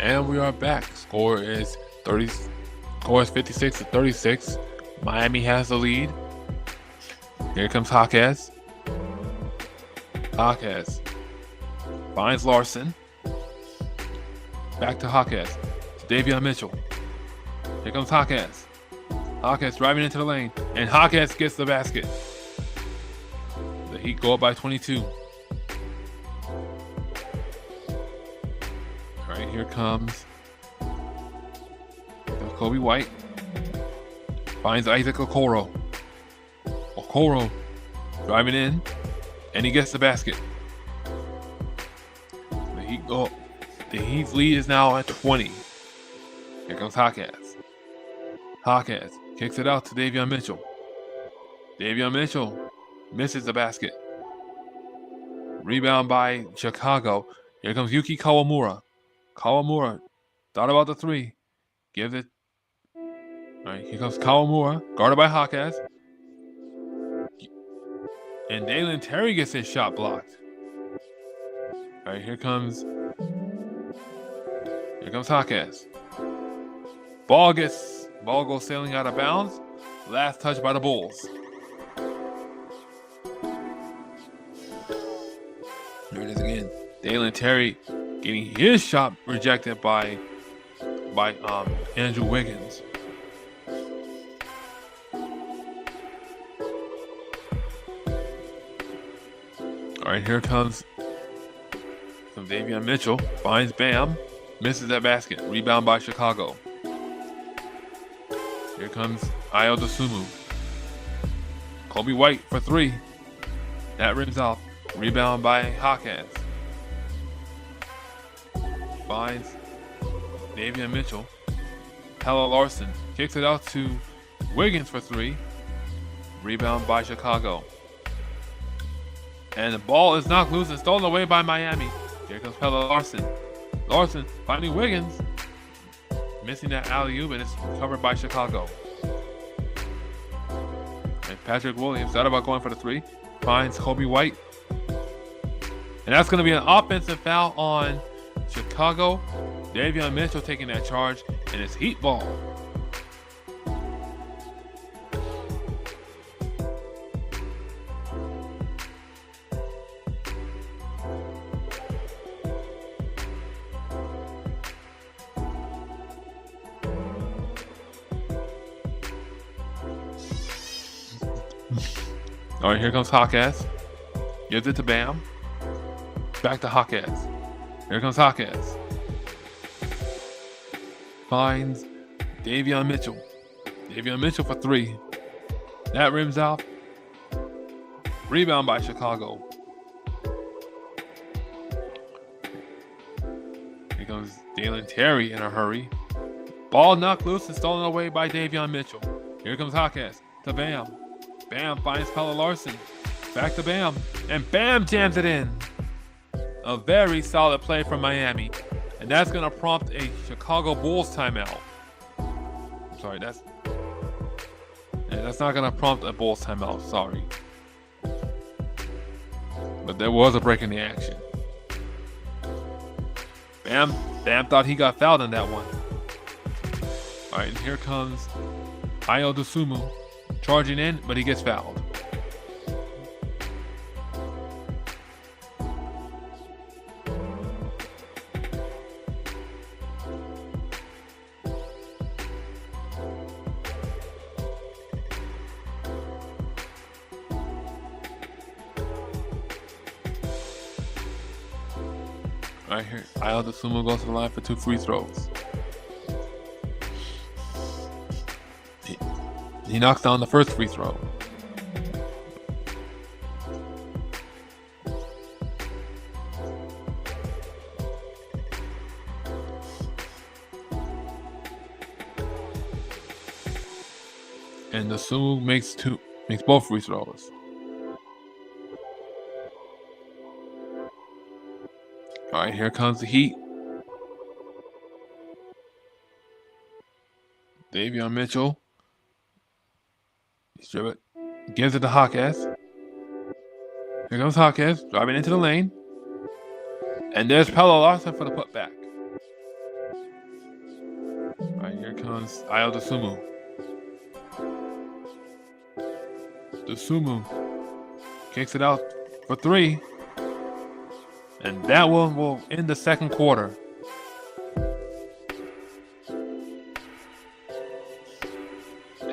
And we are back. Score is 30. Score is 56-36. Miami has the lead. Here comes Jaquez. Jaquez finds Larson. Back to Jaquez. To Davion Mitchell. Here comes Jaquez. Jaquez driving into the lane. And Jaquez gets the basket. The Heat go up by 22. Alright, here comes Kobe White. Finds Isaac Okoro. Okoro driving in. And he gets the basket. The Heat's lead is now at 20. Here comes Jaquez. Jaquez kicks it out to Davion Mitchell. Davion Mitchell misses the basket. Rebound by Chicago. Here comes Yuki Kawamura. Kawamura thought about the three. Gives it. All right, here comes Kawamura, guarded by Jaquez. And Dalen Terry gets his shot blocked. All right, here comes Jaquez. Ball goes sailing out of bounds. Last touch by the Bulls. There it is again. Dalen Terry getting his shot rejected by Andrew Wiggins. All right, here comes some Davion Mitchell. Finds Bam. Misses that basket. Rebound by Chicago. Here comes Ayo Dosunmu. Kobe White for three. That rims off. Rebound by Jaquez. Finds Davion Mitchell. Pelle Larsson kicks it out to Wiggins for three. Rebound by Chicago. And the ball is knocked loose and stolen away by Miami. Here comes Pelle Larsson. Larsson finding Wiggins. Missing that alley-oop, and it's covered by Chicago. And Patrick Williams thought about going for the three. Finds Kobe White. And that's going to be an offensive foul on Chicago. Davion Mitchell taking that charge, and it's Heat ball. All right, here comes Jaquez. Gives it to Bam. Back to Jaquez. Here comes Jaquez. Finds Davion Mitchell. Davion Mitchell for three. That rims out. Rebound by Chicago. Here comes Dalen Terry in a hurry. Ball knocked loose and stolen away by Davion Mitchell. Here comes Jaquez to Bam. Bam finds Pelle Larsson. Back to Bam. And Bam jams it in. A very solid play from Miami. And that's going to prompt a Chicago Bulls timeout. I'm sorry, that's not going to prompt a Bulls timeout. Sorry. But there was a break in the action. Bam thought he got fouled in that one. All right, and here comes Ayo Dosunmu. Charging in, but he gets fouled. Right here, Ayo Dosunmu goes to the line for 2 free throws. He knocks down the first free throw. And Dosunmu makes both free throws. All right, here comes the Heat. Davion Mitchell. Gives it to Jaquez. Here comes Jaquez, driving into the lane. And there's Pelle Larsson for the putback. Right, here comes Ayo Dosunmu. Dosunmu kicks it out for 3. And that one will end the second quarter.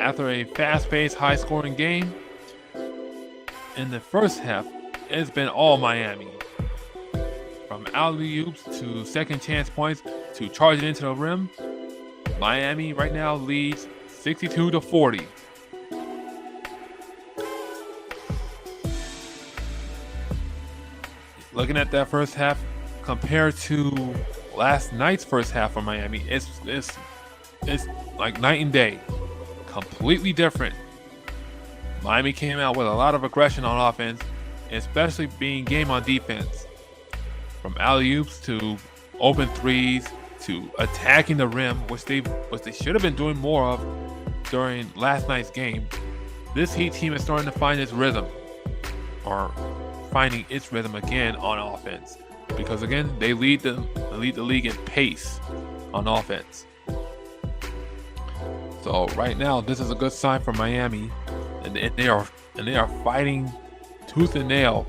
After a fast-paced, high-scoring game, in the first half, it's been all Miami. From alley-oops to second chance points to charging into the rim, Miami right now leads 62-40. Looking at that first half compared to last night's first half for Miami, it's like night and day. Completely different. Miami came out with a lot of aggression on offense, especially being game on defense. From alley-oops to open threes to attacking the rim, which they should have been doing more of during last night's game. This Heat team is starting to find its rhythm, or finding its rhythm again on offense, because again they lead the league in pace on offense. So right now, this is a good sign for Miami, and they are fighting tooth and nail.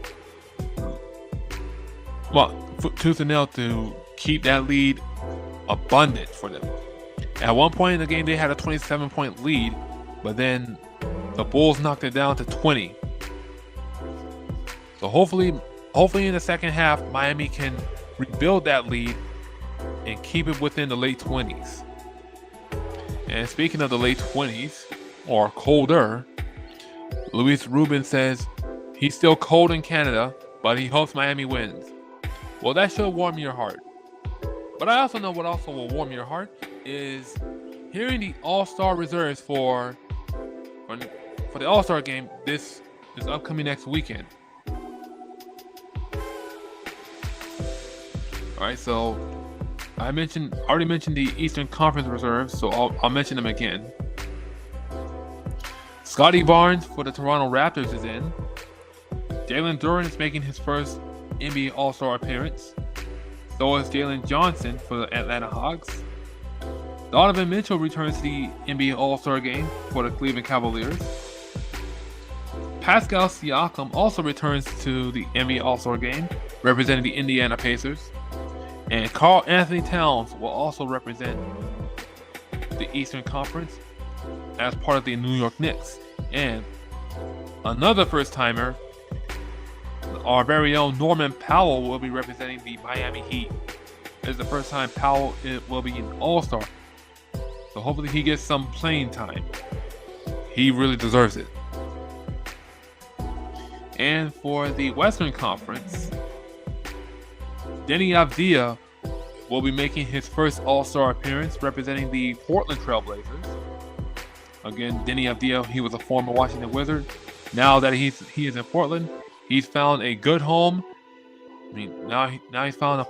Well, tooth and nail to keep that lead abundant for them. At one point in the game, they had a 27-point lead, but then the Bulls knocked it down to 20. So hopefully in the second half, Miami can rebuild that lead and keep it within the late 20s. And speaking of the late 20s, or colder, Luis Rubin says he's still cold in Canada, but he hopes Miami wins. Well, that should warm your heart. But I also know what also will warm your heart is hearing the All-Star reserves for the All-Star game this upcoming next weekend. All right, so I already mentioned the Eastern Conference reserves, so I'll mention them again. Scotty Barnes for the Toronto Raptors is in. Jalen Duren is making his first NBA All-Star appearance. So is Jalen Johnson for the Atlanta Hawks. Donovan Mitchell returns to the NBA All-Star game for the Cleveland Cavaliers. Pascal Siakam also returns to the NBA All-Star game, representing the Indiana Pacers. And Karl Anthony Towns will also represent the Eastern Conference as part of the New York Knicks. And another first-timer, our very own Norman Powell, will be representing the Miami Heat. It's the first time Powell will be an All-Star. So hopefully he gets some playing time. He really deserves it. And for the Western Conference, Deni Avdija will be making his first All-Star appearance representing the Portland Trailblazers. Again, Deni Avdija, he was a former Washington Wizard. Now that he is in Portland, he's found a good home. I mean, now he's found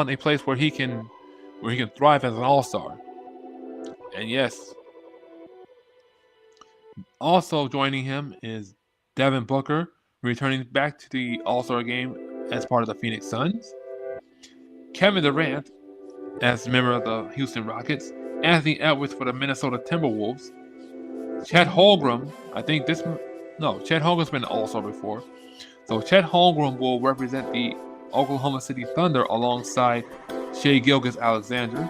a place where he can thrive as an All-Star. And yes, also joining him is Devin Booker, returning back to the All-Star game as part of the Phoenix Suns. Kevin Durant as a member of the Houston Rockets. Anthony Edwards for the Minnesota Timberwolves. Chet Holmgren, Chet Holmgren's been an All-Star before. So Chet Holmgren will represent the Oklahoma City Thunder alongside Shai Gilgeous-Alexander.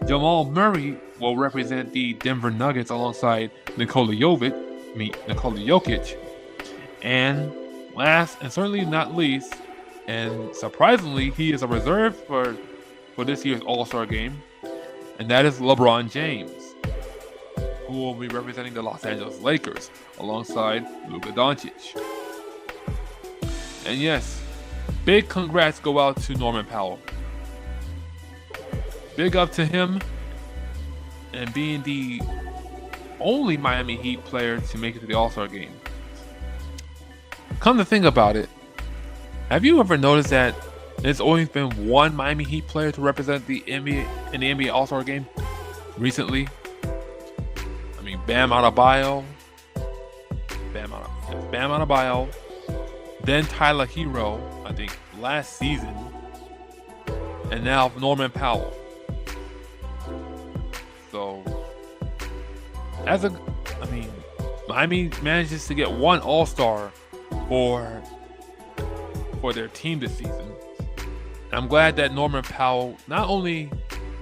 Jamal Murray will represent the Denver Nuggets alongside Nikola Jokic. And last and certainly not least, and surprisingly, he is a reserve for this year's All-Star game, and that is LeBron James, who will be representing the Los Angeles Lakers alongside Luka Doncic. And yes, big congrats go out to Norman Powell. Big up to him and being the only Miami Heat player to make it to the All-Star game. Come to think about it, have you ever noticed that there's always been one Miami Heat player to represent the NBA in the NBA All-Star game recently? I mean, Bam Adebayo, then Tyler Hero, I think last season, and now Norman Powell. So, Miami manages to get one All-Star for their team this season. And I'm glad that Norman Powell not only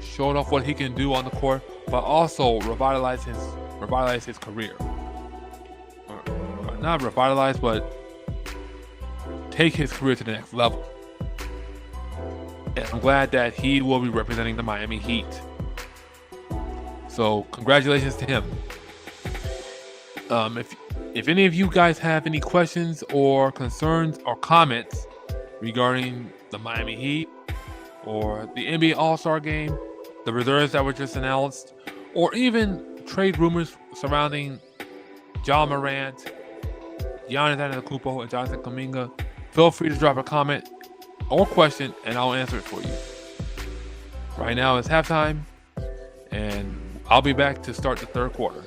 showed off what he can do on the court, but also revitalized his career. Or not revitalize, but take his career to the next level. And I'm glad that he will be representing the Miami Heat. So congratulations to him. If any of you guys have any questions or concerns or comments regarding the Miami Heat or the NBA All-Star Game, the reserves that were just announced, or even trade rumors surrounding Ja Morant, Giannis Antetokounmpo, and Jonathan Kuminga, feel free to drop a comment or question and I'll answer it for you. Right now it's halftime and I'll be back to start the third quarter.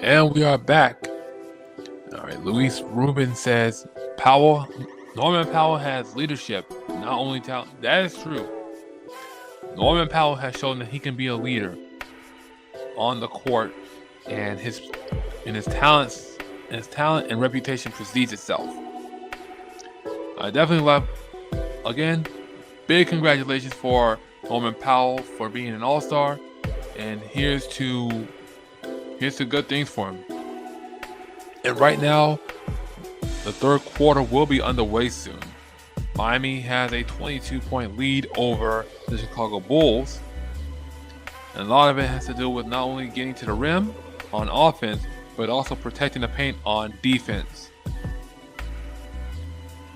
And we are back. All right, Luis Rubin says, Norman Powell has leadership, not only talent. That is true. Norman Powell has shown that he can be a leader on the court, and his talent and reputation precedes itself. I definitely love. Again, big congratulations for Norman Powell for being an All-Star, and here's to good things for him. And right now, the third quarter will be underway soon. Miami has a 22-point lead over the Chicago Bulls. And a lot of it has to do with not only getting to the rim on offense, but also protecting the paint on defense.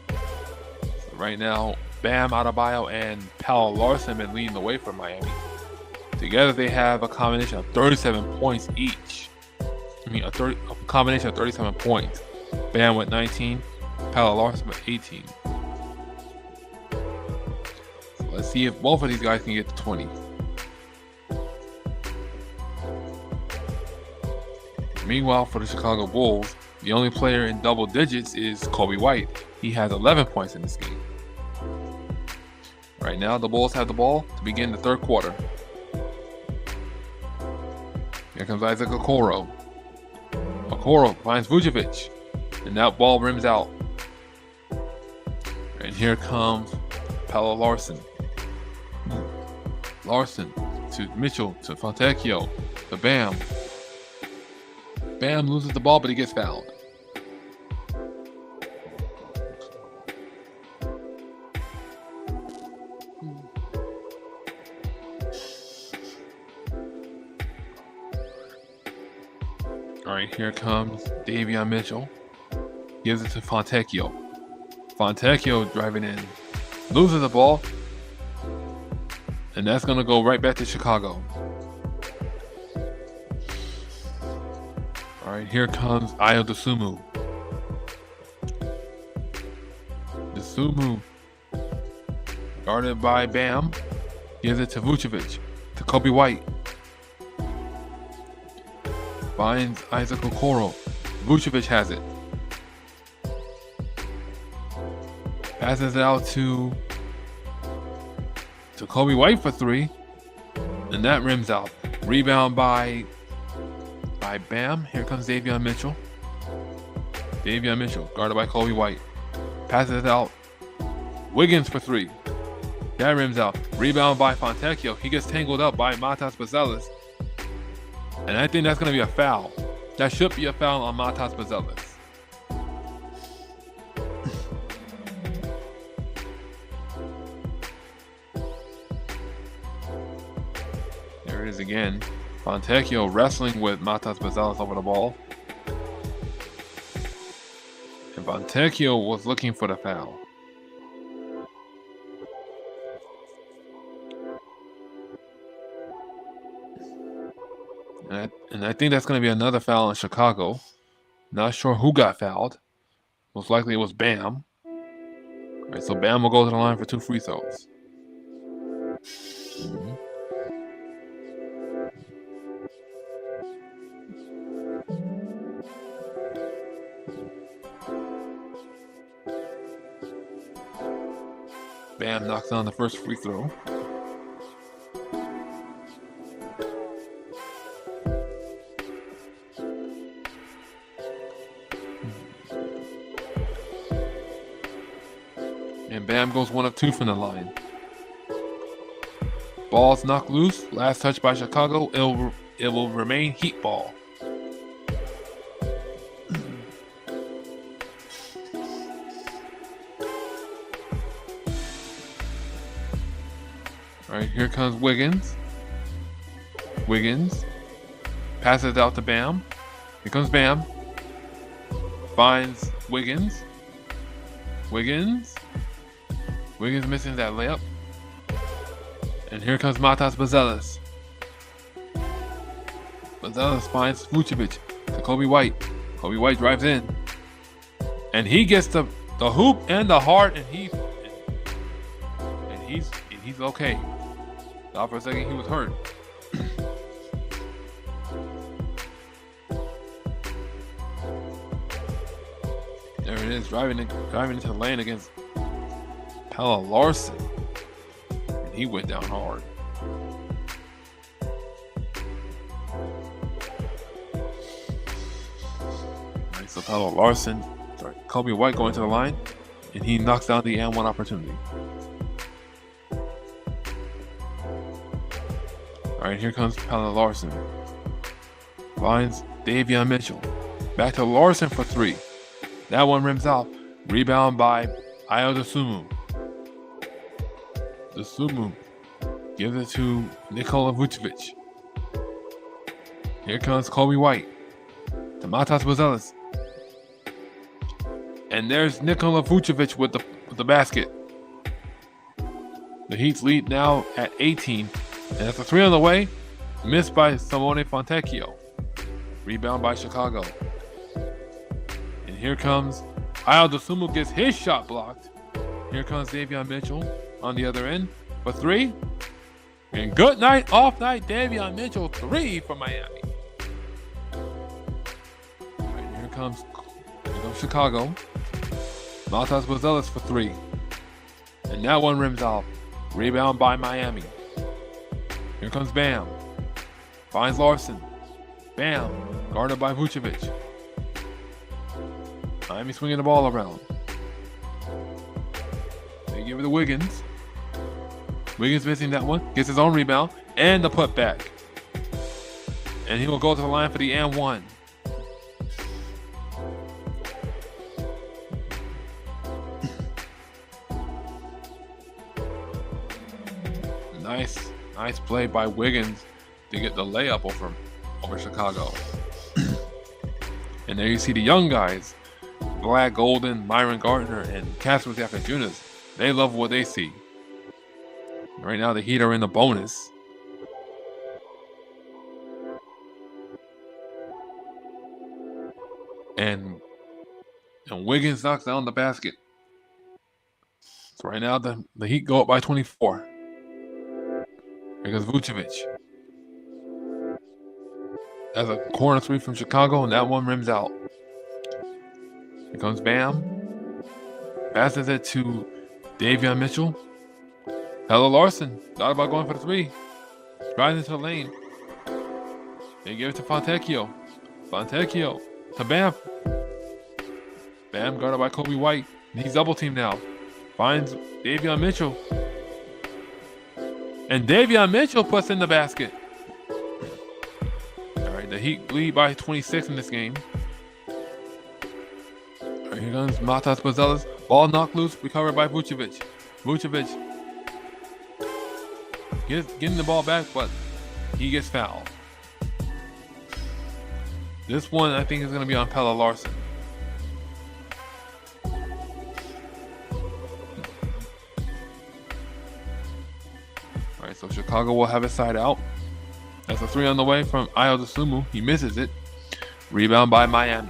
So right now, Bam Adebayo and Powell Larson have been leading the way for Miami. Together they have a combination of 37 points each. A combination of 37 points. Bam with 19, Powell Larson with 18. So let's see if both of these guys can get to 20. Meanwhile, for the Chicago Bulls, the only player in double digits is Kobe White. He has 11 points in this game. Right now, the Bulls have the ball to begin the third quarter. Here comes Isaac Okoro. Okoro finds Vucevic, and that ball rims out. And here comes Powell Larson. Larson to Mitchell, to Fontecchio, to Bam. Bam loses the ball, but he gets fouled. All right, here comes Davion Mitchell. Gives it to Fontecchio. Fontecchio driving in. Loses the ball. And that's going to go right back to Chicago. All right, here comes Ayo Dosunmu. Dosunmu, guarded by Bam, gives it to Vucevic, to Kobe White. Finds Isaac Okoro. Vucevic has it. Passes it out to Kobe White for three. And that rims out. Rebound by Bam. Here comes Davion Mitchell. Davion Mitchell, guarded by Kobe White. Passes it out. Wiggins for three. That rims out. Rebound by Fontecchio. He gets tangled up by Matas Buzelis. And I think that's going to be a foul. That should be a foul on Matas Buzelis. There it is again. Fontecchio wrestling with Matas Buzelis over the ball. And Fontecchio was looking for the foul. And I think that's going to be another foul in Chicago. Not sure who got fouled. Most likely it was Bam. All right, so Bam will go to the line for 2 free throws. Bam knocks down the first free throw. And Bam goes 1 of 2 from the line. Ball's knocked loose. Last touch by Chicago. It will remain Heat ball. All right, here comes Wiggins. Wiggins passes out to Bam. Here comes Bam. Finds Wiggins. Wiggins missing that layup. And here comes Matas Buzelis. Buzelis finds Vucevic to Kobe White. Kobe White drives in. And he gets the hoop and the heart, and he's okay. Thought for a second he was hurt. There it is, driving into the lane against Pelle Larsson. And he went down hard. Alright, so Pelle Larsson, Kobe White going to the line, and he knocks down the and one opportunity. Alright, here comes Pelle Larsson. Finds Davion Mitchell. Back to Larsson for three. That one rims out. Rebound by Ayo Dosunmu. Dosunmu gives it to Nikola Vucevic. Here comes Kobe White to Matas Buzelis. And there's Nikola Vucevic with the basket. The Heat's lead now at 18. And that's a three on the way. Missed by Simone Fontecchio. Rebound by Chicago. And here comes Ayo Dosunmu, gets his shot blocked. Here comes Davion Mitchell on the other end for three. And good night, off night, Davion Mitchell, three for Miami. All right, here comes Chicago. Matas Buzelis for three. And that one rims off. Rebound by Miami. Here comes Bam. Finds Larsson. Bam. Guarded by Vucevic. Miami swinging the ball around. They give it to Wiggins. Wiggins missing that one. Gets his own rebound. And the putback. And he will go to the line for the and one. Nice play by Wiggins to get the layup over Chicago. And there you see the young guys, Vlad Golden, Myron Gardner, and Casper Ziakojunas. They love what they see. Right now the Heat are in the bonus. And Wiggins knocks down the basket. So right now the Heat go up by 24. Here goes Vucevic. That's a corner three from Chicago, and that one rims out. Here comes Bam. Passes it to Davion Mitchell. Pelle Larsson. Thought about going for the three. Drives into the lane. They give it to Fontecchio. Fontecchio to Bam. Bam guarded by Kobe White. He's double teamed now. Finds Davion Mitchell. And Davion Mitchell puts in the basket. All right, the Heat lead by 26 in this game. All right, here comes Matas Buzelis. Ball knocked loose, recovered by Vucevic. Vucevic getting the ball back, but he gets fouled. This one, I think, is going to be on Pelle Larsson. So Chicago will have it side out. That's a three on the way from Ayo Dosunmu. He misses it. Rebound by Miami.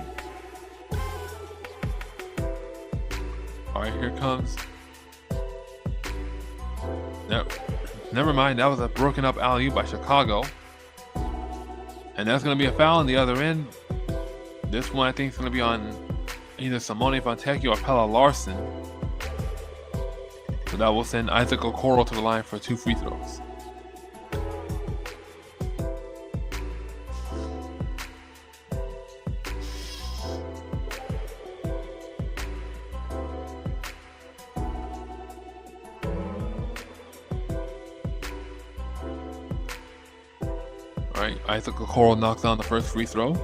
All right, here comes. Never mind. That was a broken up alley-oop by Chicago. And that's going to be a foul on the other end. This one I think is going to be on either Simone Fontecchio or Pelle Larsson. So that will send Isaac Okoro to the line for 2 free throws. All right, Isaac Okoro knocks down the first free throw.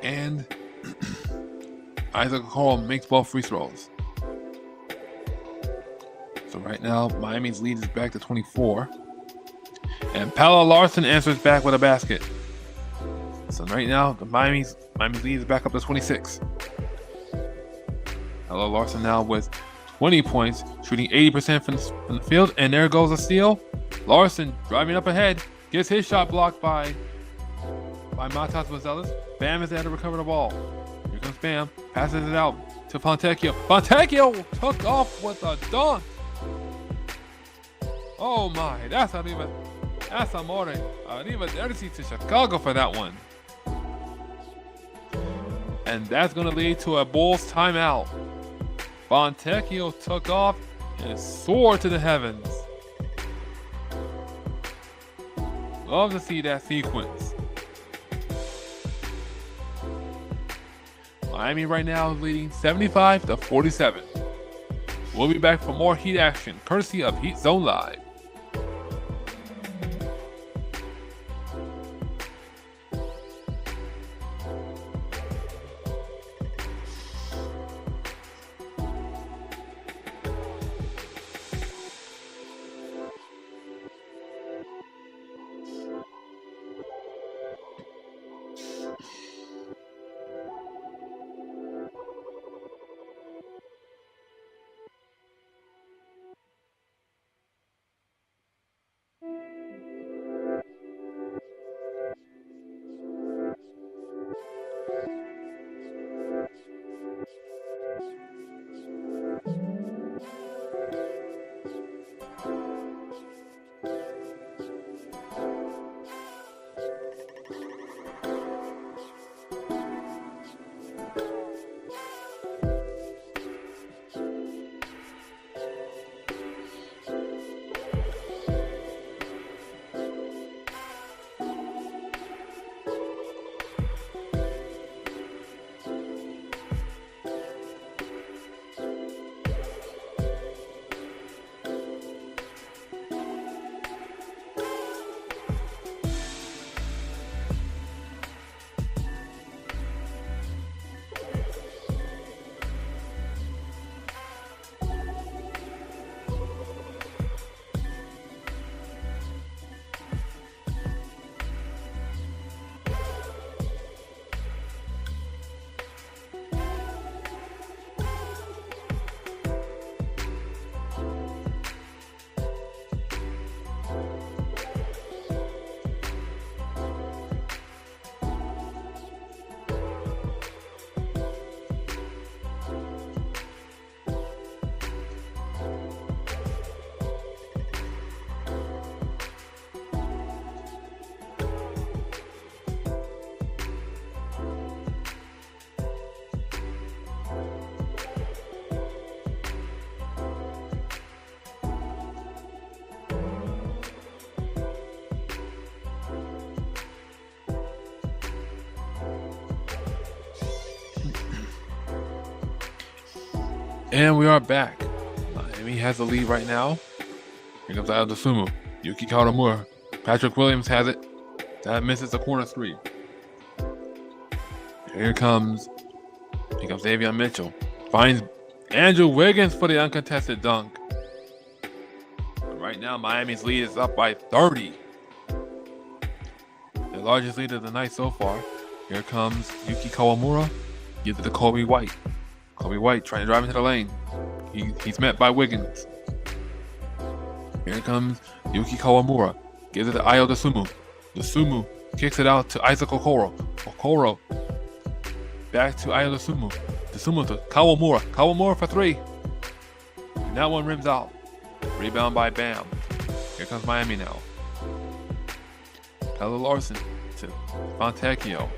And Isaac Okoro makes both free throws. So right now, Miami's lead is back to 24. And Pelle Larsson answers back with a basket. So right now, the Miami's lead is back up to 26. Pelle Larsson now with 20 points, shooting 80% from the field. And there goes a steal. Larsson driving up ahead, gets his shot blocked by Matas Buzelis. Bam is there to recover the ball. comes Bam, passes it out to Fontecchio. Fontecchio took off with a dunk. Oh my, that's amore. Arrivederci to Chicago for that one. And that's going to lead to a Bulls timeout. Fontecchio took off and soared to the heavens. Love to see that sequence. Miami right now is leading 75-47. We'll be back for more Heat action, courtesy of Heat Zone Live. And we are back. Miami has the lead right now. Here comes Ayo Dosunmu. Yuki Kawamura. Patrick Williams has it. That misses the corner three. Here comes Davion Mitchell. Finds Andrew Wiggins for the uncontested dunk. Right now, Miami's lead is up by 30. The largest lead of the night so far. Here comes Yuki Kawamura. Gives it to Kobe White. Kobe White trying to drive into the lane. He's met by Wiggins. Here comes Yuki Kawamura. Gives it to Ayo Dosunmu. Dosunmu kicks it out to Isaac Okoro. Okoro back to Ayo Dosunmu. Dosunmu to Kawamura. Kawamura for three. And that one rims out. Rebound by Bam. Here comes Miami now. Pelle Larsson to Fontecchio.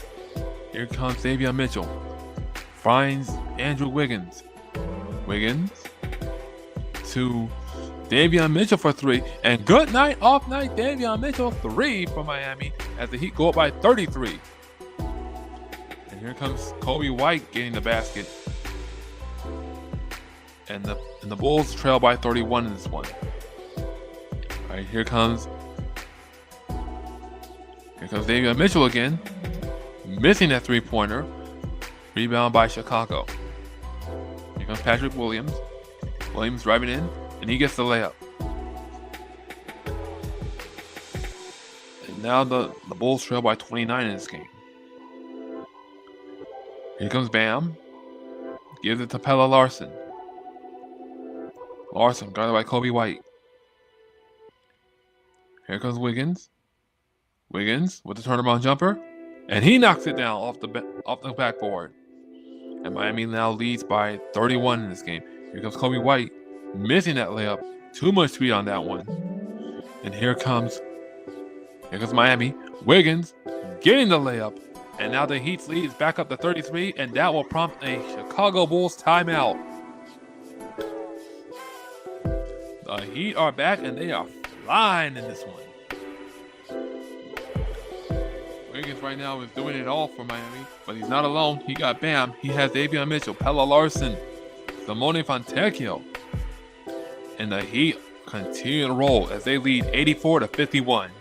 Here comes Davion Mitchell. Finds Andrew Wiggins. Wiggins to Davion Mitchell for three. And good night, off night, Davion Mitchell, three for Miami as the Heat go up by 33. And here comes Kobe White getting the basket. And the Bulls trail by 31 in this one. All right, here comes Davion Mitchell again. Missing that three-pointer. Rebound by Chicago. Here comes Patrick Williams. Williams driving in, and he gets the layup. And now the Bulls trail by 29 in this game. Here comes Bam. Gives it to Pelle Larsson. Larsson guarded by Kobe White. Here comes Wiggins. Wiggins with the turnaround jumper. And he knocks it down off the backboard. And Miami now leads by 31 in this game. Here comes Kobe White, missing that layup. Too much speed on that one. And here comes Miami. Wiggins getting the layup. And now the Heat's lead is back up to 33, and that will prompt a Chicago Bulls timeout. The Heat are back, and they are flying in this one. Wiggins right now is doing it all for Miami, but he's not alone. He got Bam. He has Davion Mitchell, Pelle Larsson, Simone Fontecchio. And the Heat continue to roll as they lead 84-51.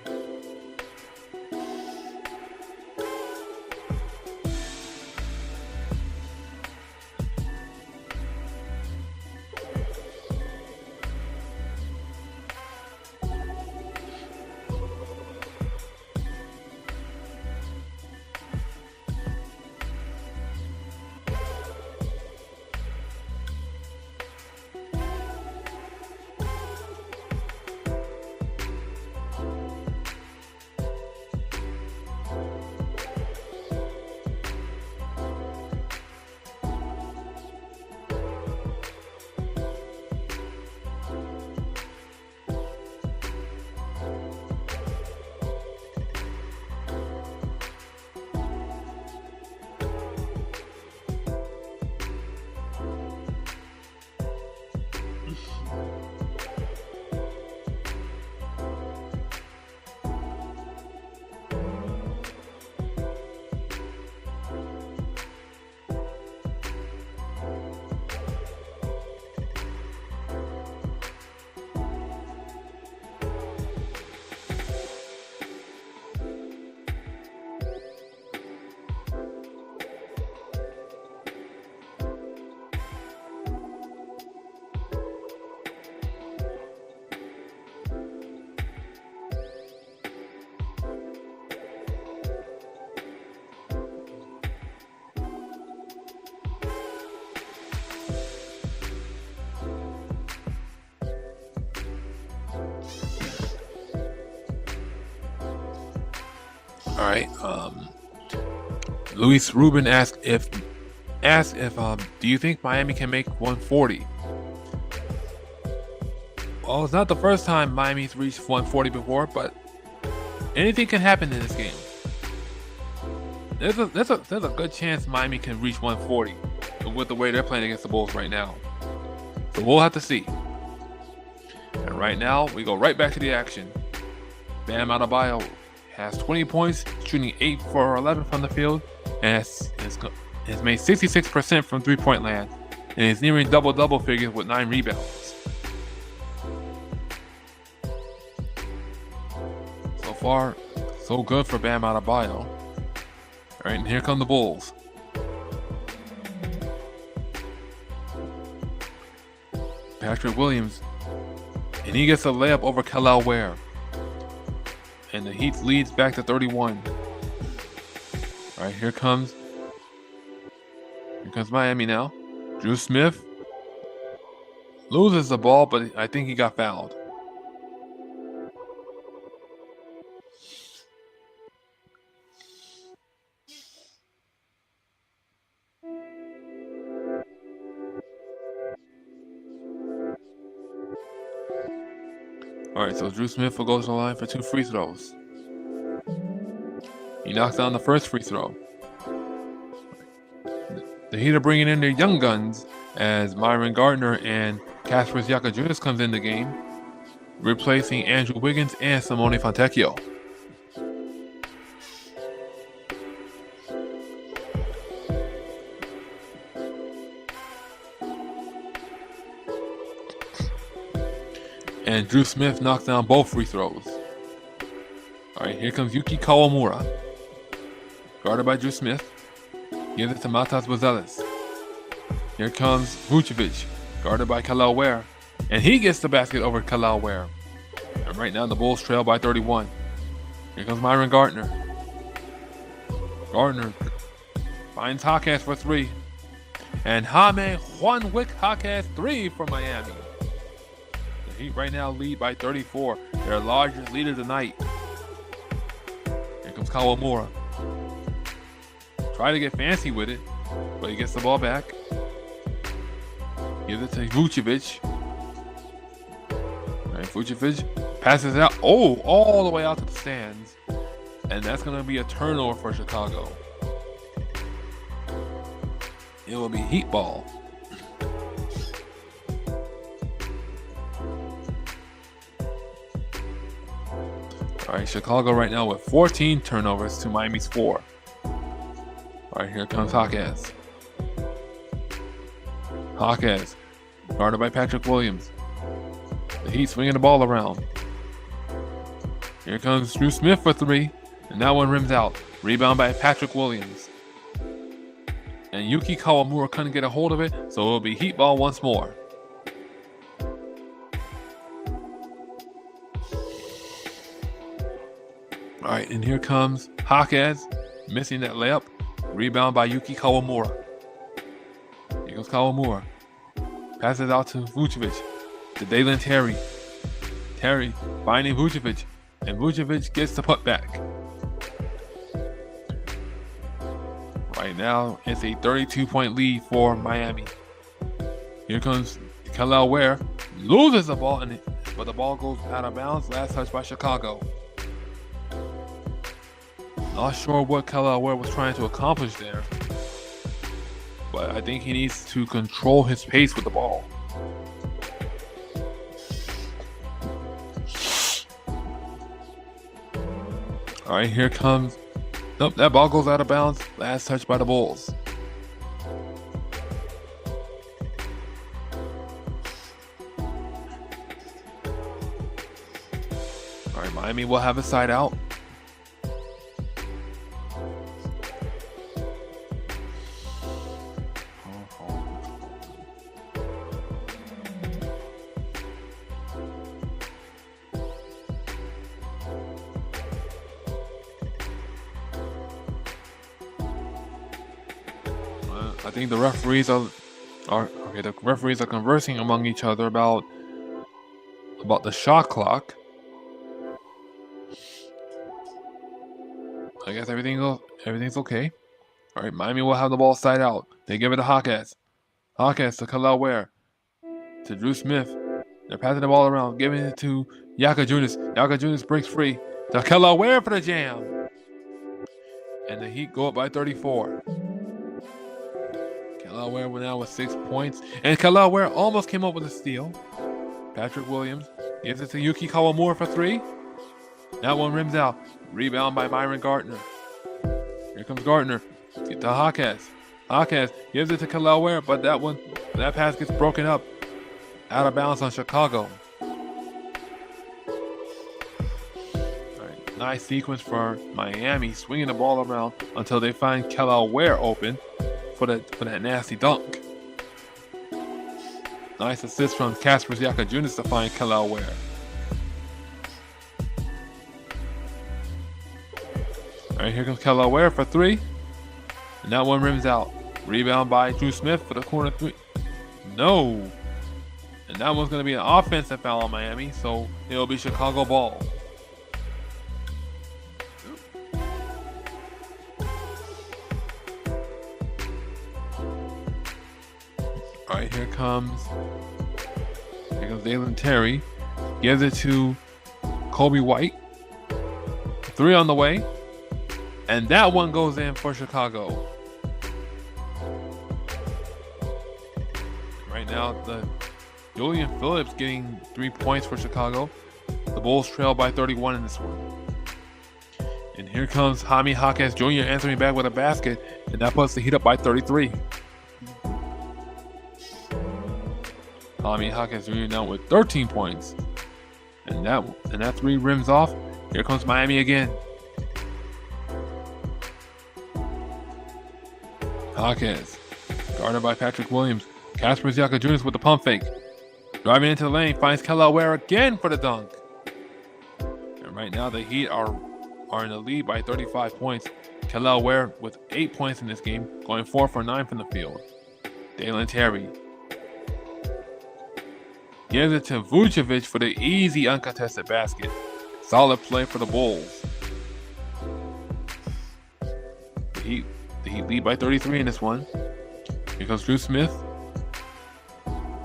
All right. Luis Rubin asked if do you think Miami can make 140? Well, it's not the first time Miami's reached 140 before, but anything can happen in this game. There's a good chance Miami can reach 140 with the way they're playing against the Bulls right now. So we'll have to see. And right now, we go right back to the action. Bam Adebayo has 20 points, shooting 8 for 11 from the field, and has made 66% from three-point land, and is nearing double-double figures with 9 rebounds. So far, so good for Bam Adebayo. All right, and here come the Bulls. Patrick Williams, and he gets a layup over Kel'el Ware. And the Heat leads back to 31. All right, here comes Miami now. Drew Smith loses the ball, but I think he got fouled. All right, so Drew Smith will go to the line for 2 free throws. He knocks down the first free throw. The Heat are bringing in their young guns as Myron Gardner and Kasper Siakam comes in the game, replacing Andrew Wiggins and Simone Fontecchio. And Drew Smith knocks down both free throws. All right, here comes Yuki Kawamura. Guarded by Drew Smith. Gives it to Matas Buzelis. Here comes Vucevic. Guarded by Kel'el Ware. And he gets the basket over Kel'el Ware. And right now the Bulls trail by 31. Here comes Myron Gardner. Gardner finds Jaquez for 3. And Jaime Juanwick Jaquez 3 for Miami. Heat right now lead by 34, their largest lead of the night. Here comes Kawamura. Try to get fancy with it. But he gets the ball back. Gives it to Vucevic. All right, Vucevic passes it out. Oh, all the way out to the stands. And that's going to be a turnover for Chicago. It will be Heat ball. All right, Chicago right now with 14 turnovers to Miami's 4. All right, here comes Hawkes. Hawkes, guarded by Patrick Williams. The Heat swinging the ball around. Here comes Drew Smith for 3, and that one rims out. Rebound by Patrick Williams. And Yuki Kawamura couldn't get a hold of it, so it'll be Heat ball once more. All right, and here comes Hawkes, missing that layup. Rebound by Yuki Kawamura. Here goes Kawamura. Passes out to Vucevic. To Dalen Terry. Terry finding Vucevic. And Vucevic gets the putback. Right now, it's a 32-point lead for Miami. Here comes Kel'el Ware. Loses the ball, but the ball goes out of bounds. Last touch by Chicago. Not sure what Kel'el Ware was trying to accomplish there. But I think he needs to control his pace with the ball. All right, here comes. Nope, that ball goes out of bounds. Last touch by the Bulls. All right, Miami will have a side out. I think the referees are conversing among each other about the shot clock. I guess everything's okay. All right, Miami will have the ball side out. They give it to Hawkes. Hawkes to Kel'el Ware. To Drew Smith. They're passing the ball around, giving it to Yakajunas. Yakajunas breaks free. To Kel'el Ware for the jam. And the Heat go up by 34. Kel'el Ware now with 6 points. And Kel'el Ware almost came up with a steal. Patrick Williams gives it to Yuki Kawamura for 3. That one rims out. Rebound by Myron Gardner. Here comes Gardner to Hawkes. Hawkes gives it to Kel'el Ware, but that pass gets broken up. Out of bounds on Chicago. Alright, nice sequence for Miami, swinging the ball around until they find Kel'el Ware open for that nasty dunk. Nice assist from Kasper Yakajunas to find Kel'el Ware. Alright, here comes Kel'el Ware for 3. And that one rims out. Rebound by Drew Smith for the corner 3. No. And that one's going to be an offensive foul on Miami, so it'll be Chicago ball. Alright, here comes Dalen Terry. Gives it to Kobe White. 3 on the way. And that one goes in for Chicago. Right now, Julian Phillips getting 3 points for Chicago. The Bulls trail by 31 in this one. And here comes Jaime Hawkes Jr. answering back with a basket. And that puts the Heat up by 33. Jaime Hawkes Jr. now with 13 points. And that 3 rims off. Here comes Miami again. Hawkes, guarded by Patrick Williams. Kasper Yakajunas with the pump fake. Driving into the lane, finds Kel'el Ware again for the dunk. And right now the Heat are in the lead by 35 points. Kel'el Ware with 8 points in this game, going 4 for 9 from the field. Dalen Terry gives it to Vucevic for the easy uncontested basket. Solid play for the Bulls. The Heat The Heat lead by 33 in this one. Here comes Drew Smith.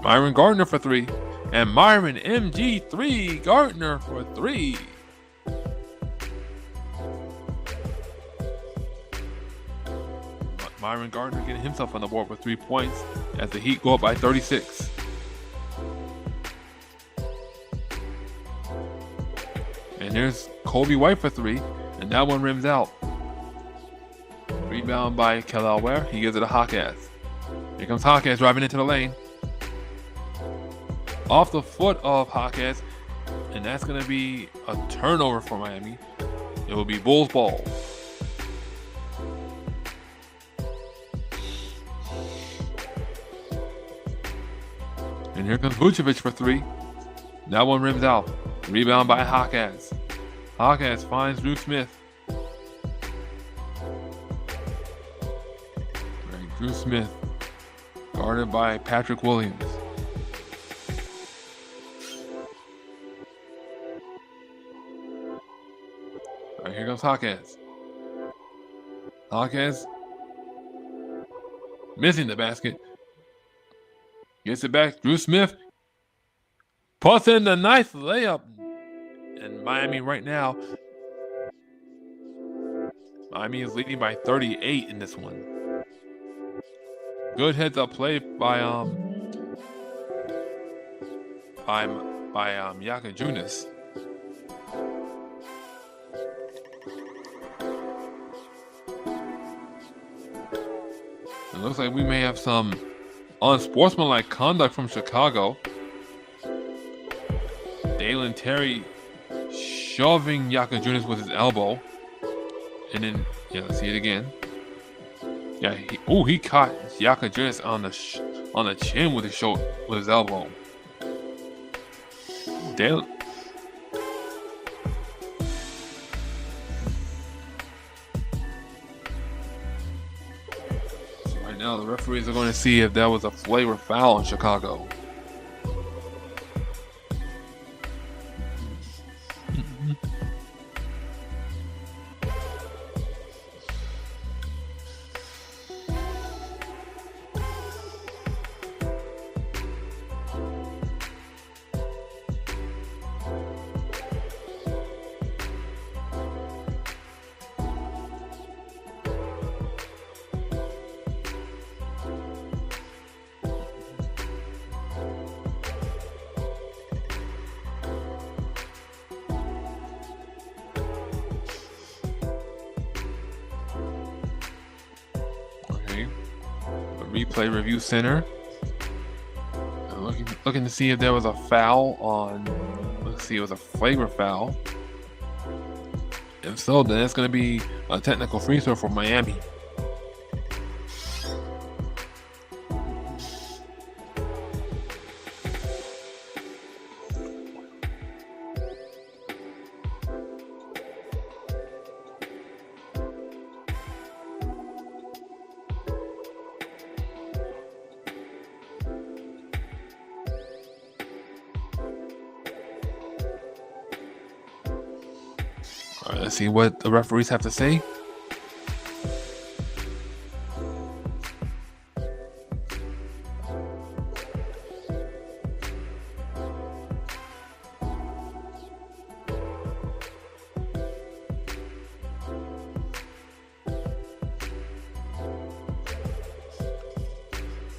Myron Gardner for 3. And Myron MG3 Gardner for 3. Myron Gardner getting himself on the board with 3 points as the Heat go up by 36. And there's Kobe White for 3, and that one rims out. Rebound by Kel'el Ware. He gives it to Hawkins. Here comes Hawkins driving into the lane. Off the foot of Hawkins, and that's going to be a turnover for Miami. It will be Bulls ball. And here comes Vucevic for 3. That one rims out. Rebound by Hawkins. Hawkins finds Drew Smith. Right, Drew Smith guarded by Patrick Williams. All right, here comes Hawkins. Hawkins missing the basket. Gets it back. Drew Smith puts in the nice layup. And Miami right now, Miami is leading by 38 in this one. Good heads up play by Valanciunas. It looks like we may have some unsportsmanlike conduct from Chicago. Dalen Terry shoving Valanciunas with his elbow. And then, yeah, let's see it again. Yeah, he caught Valanciunas on the chin with his elbow. Dalen. So right now, the referees are going to see if that was a flagrant foul in Chicago. Replay Review Center. Looking to see if there was a foul on. Let's see, it was a flagrant foul. If so, then it's going to be a technical free throw for Miami. All right, let's see what the referees have to say.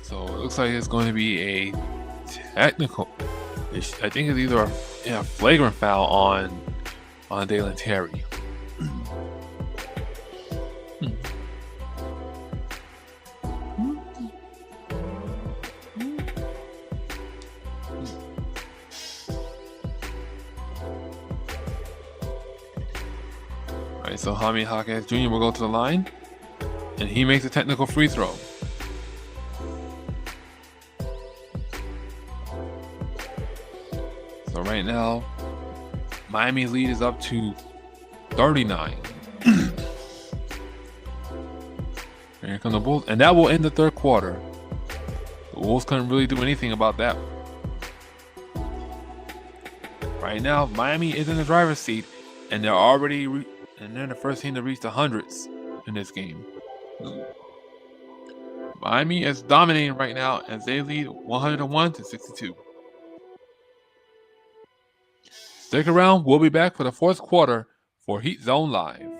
So it looks like it's going to be a technical. I think it's either a flagrant foul on Dalen Terry. Alright, so Jaime Hawkins Jr. will go to the line, and he makes a technical free throw. So right now, Miami's lead is up to 39. Here come the Bulls, and that will end the third quarter. The Wolves couldn't really do anything about that. Right now, Miami is in the driver's seat, and they're already they're the first team to reach the hundreds in this game. Miami is dominating right now as they lead 101-62. Stick around, we'll be back for the fourth quarter for Heat Zone Live.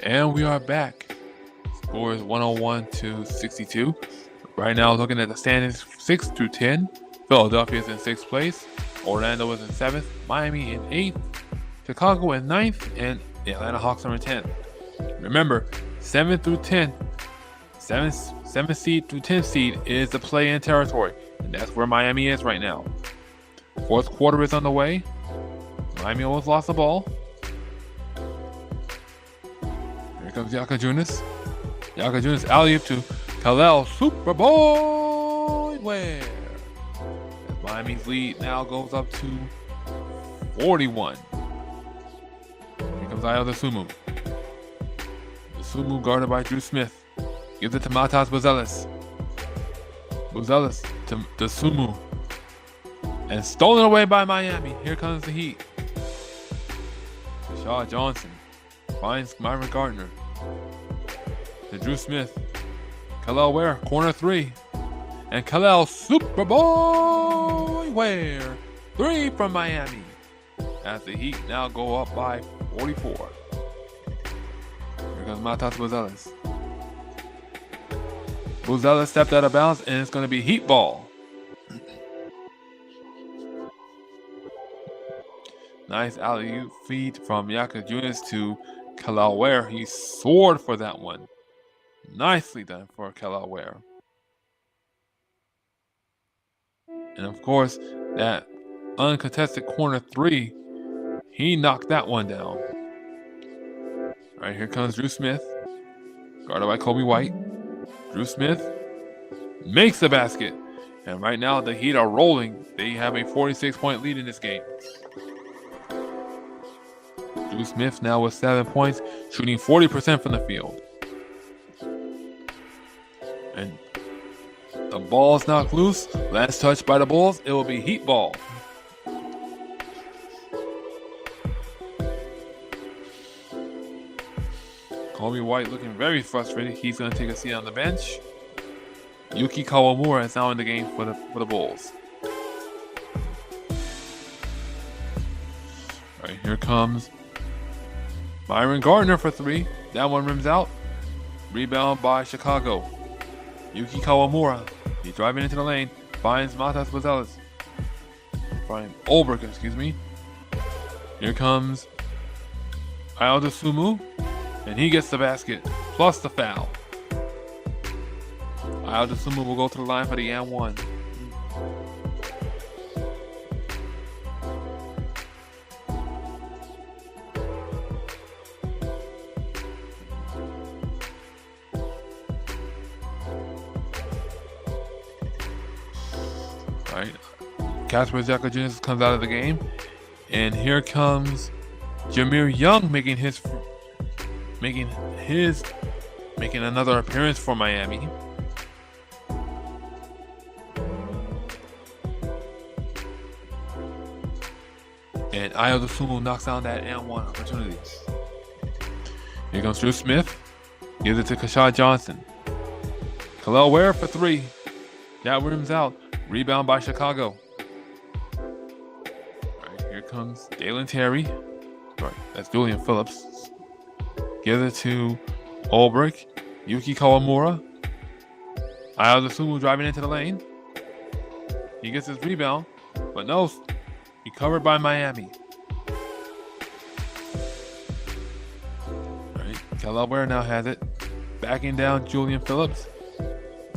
And we are back. Score is 101-62. Right now, looking at the standings 6 through 10. Philadelphia is in 6th place. Orlando is in 7th. Miami in 8th. Chicago in 9th. And the Atlanta Hawks are in 10th. Remember, 7 through 10. 7th seed through 10th seed is the play-in territory. And that's where Miami is right now. Fourth quarter is on the way. Miami almost lost the ball. Comes Yakajunas. Yakajunas alley-oop to Kalel Superboy Ware. As Miami's lead now goes up to 41. Here comes Ayo Dosunmu. Dosunmu guarded by Drew Smith. Gives it to Matas Buzelis. Buzelis to Dosunmu. And stolen away by Miami. Here comes the Heat. Shaw Johnson finds Myron Gardner. To Drew Smith. Kalel Ware, corner 3. And Kalel Superboy Ware, 3 from Miami. As the Heat now go up by 44. Here comes Matas Buzelis. Buzelis stepped out of bounds, and it's going to be Heat ball. Nice alley-oop feed from Yakajunas to Kalel Ware. He soared for that one. Nicely done for Kalel Ware. And of course, that uncontested corner 3, he knocked that one down. All right, here comes Drew Smith, guarded by Kobe White. Drew Smith makes the basket. And right now, the Heat are rolling. They have a 46-point lead in this game. Drew Smith now with 7 points, shooting 40% from the field. And the ball's knocked loose. Last touch by the Bulls. It will be Heat ball. Kobe White looking very frustrated. He's going to take a seat on the bench. Yuki Kawamura is now in the game for the Bulls. All right, here comes Myron Gardner for 3. That one rims out. Rebound by Chicago. Yuki Kawamura. He's driving into the lane. finds Matas Vazelis. Finds Olberg, excuse me. Here comes Aldo Sumu, and he gets the basket, plus the foul. Aldo Sumu will go to the line for the and one. Right, Kasper Zakajinis comes out of the game, and here comes Jameer Young making another appearance for Miami. And Ayo Dosunmu knocks down that and one opportunity. Here comes Drew Smith, gives it to Kashad Johnson. Khalil Ware for three. That rims out. Rebound by Chicago. Right, here comes Dalen Terry. Right, that's Julian Phillips. Gives it to Olbrich. Yuki Kawamura. Ayo Dosunmu driving into the lane. He gets his rebound, but no, recovered by Miami. Right, Khalil Ware now has it. Backing down Julian Phillips.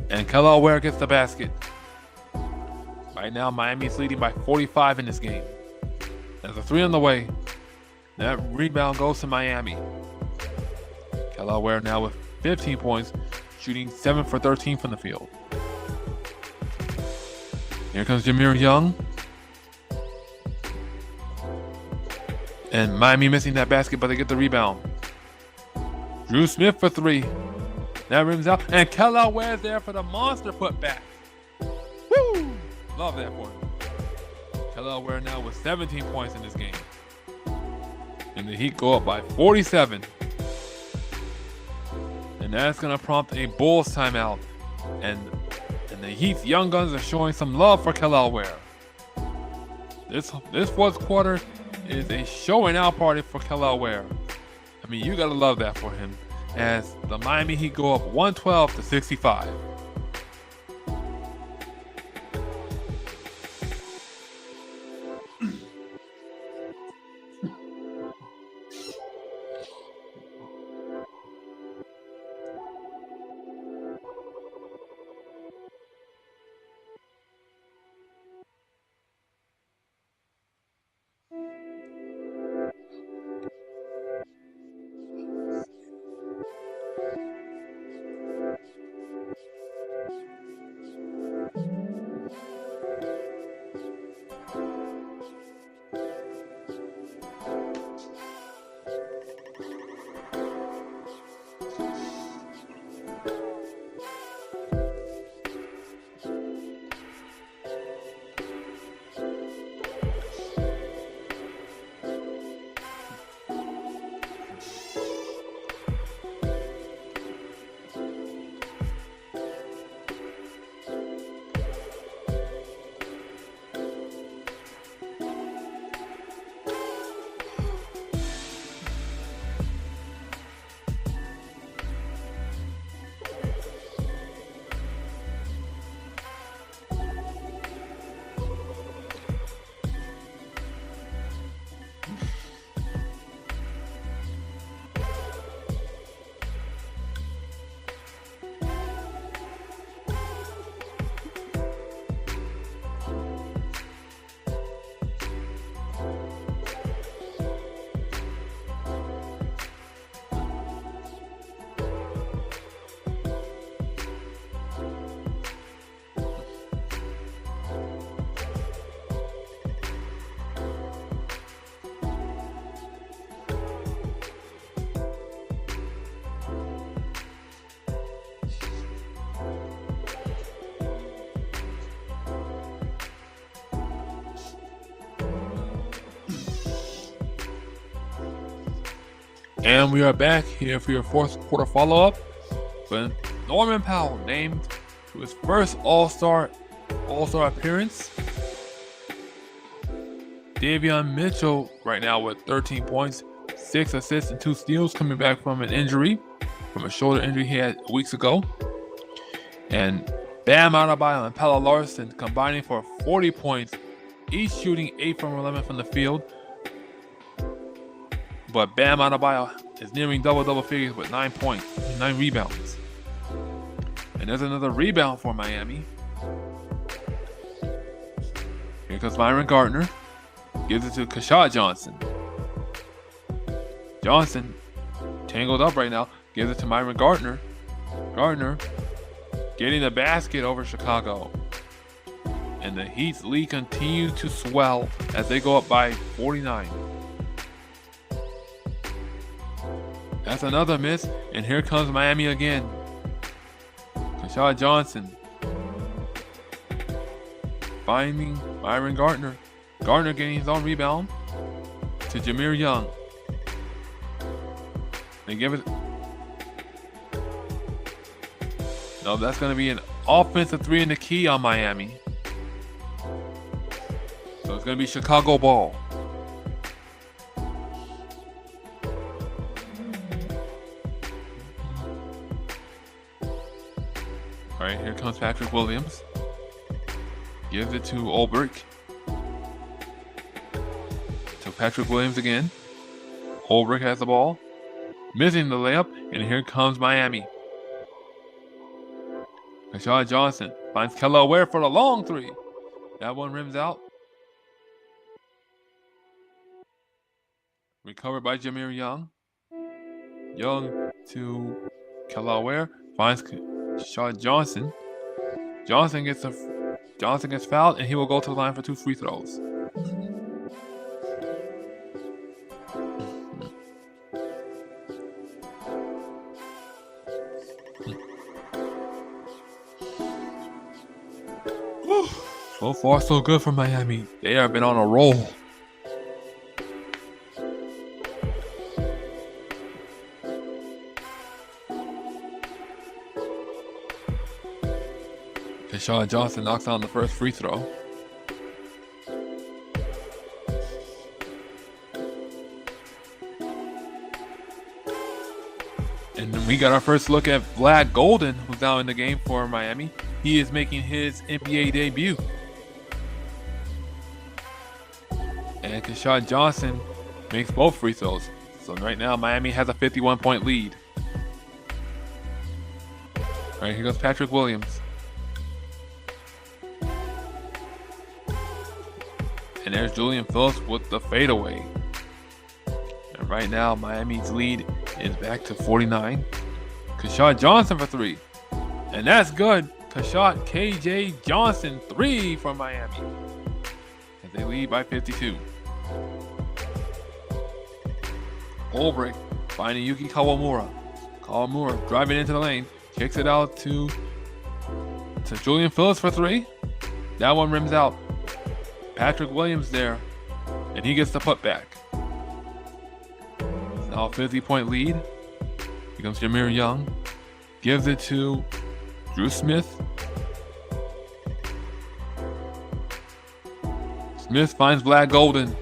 And Khalil Ware gets the basket. Right now, Miami's leading by 45 in this game. There's a three on the way. That rebound goes to Miami. Khalil Ware now with 15 points, shooting 7 for 13 from the field. Here comes Jameer Young. And Miami missing that basket, but they get the rebound. Drew Smith for three. That rims out. And Khalil Ware's there for the monster putback. Woo! Love that for him. Khalil Ware now with 17 points in this game. And the Heat go up by 47. And that's going to prompt a Bulls timeout. And the Heat's young guns are showing some love for Khalil Ware. This fourth quarter is a showing out party for Khalil Ware. I mean, you got to love that for him. As the Miami Heat go up 112-65. And we are back here for your fourth quarter follow-up. When Norman Powell named to his first All-Star appearance. Davion Mitchell right now with 13 points, 6 assists, and 2 steals, coming back from an injury, from a shoulder injury he had weeks ago. And Bam Adebayo and Pelle Larsson combining for 40 points, each shooting 8 from 11 from the field. But Bam Adebayo is nearing double figures with 9 points, 9 rebounds. And there's another rebound for Miami. Here comes Myron Gardner. Gives it to Keshad Johnson. Johnson, tangled up right now, gives it to Myron Gardner. Gardner getting the basket over Chicago. And the Heat's lead continues to swell as they go up by 49. That's another miss, and here comes Miami again. Keshad Johnson finding Myron Gardner. Gardner getting his own rebound to Jameer Young. They give it. No, that's going to be an offensive 3 in the key on Miami. So it's going to be Chicago ball. All right, here comes Patrick Williams. Gives it to Ulbrich. To Patrick Williams again. Ulbrich has the ball. Missing the layup, and here comes Miami. Keshad Johnson finds Kelly Ware for the long 3. That one rims out. Recovered by Jameer Young. Young to Kelly Ware. Finds Keshad Johnson. Johnson gets fouled, and he will go to the line for 2 free throws. So far, so good for Miami. They have been on a roll. Keshad Johnson knocks down the first free throw. And then we got our first look at Vlad Golden, who's now in the game for Miami. He is making his NBA debut. And Keshad Johnson makes both free throws. So right now, Miami has a 51-point lead. All right, here goes Patrick Williams. And there's Julian Phillips with the fadeaway. And right now, Miami's lead is back to 49. Keshad Johnson for 3. And that's good. Keshad KJ Johnson 3 from Miami. As they lead by 52. Ulbrich finding Yuki Kawamura. Kawamura driving into the lane. Kicks it out to Julian Phillips for 3. That one rims out. Patrick Williams there. And he gets the putback. Now a 50-point lead. Here comes Jameer Young. Gives it to Drew Smith. Smith finds Vlad Golden.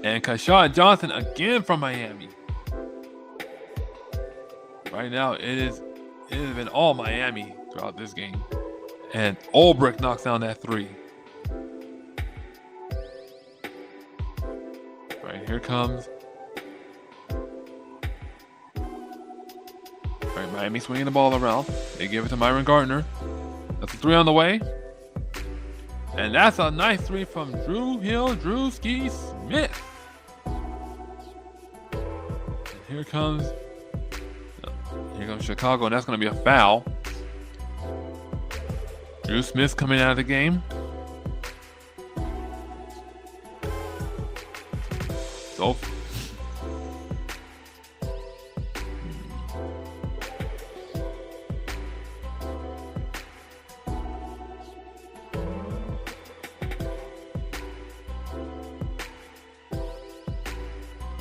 And Keshad Johnson again from Miami. Right now, it has been all Miami throughout this game. And Ulbrich knocks down that 3. Right, here comes. Right, Miami swinging the ball around. They give it to Myron Gardner. That's a 3 on the way. And that's a nice 3 from Drewski Smith. And here comes Chicago, and that's going to be a foul. Drew Smith coming out of the game. So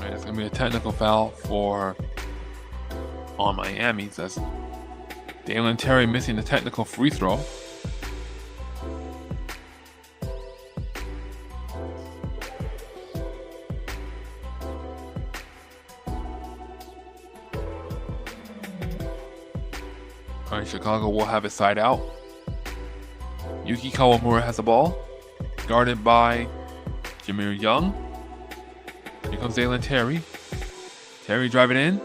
it's going to be a technical foul on Miami. That's Dalen Terry missing the technical free throw. Chicago will have it side out. Yuki Kawamura has the ball, guarded by Jameer Young. Here comes Dalen Terry. Terry driving in.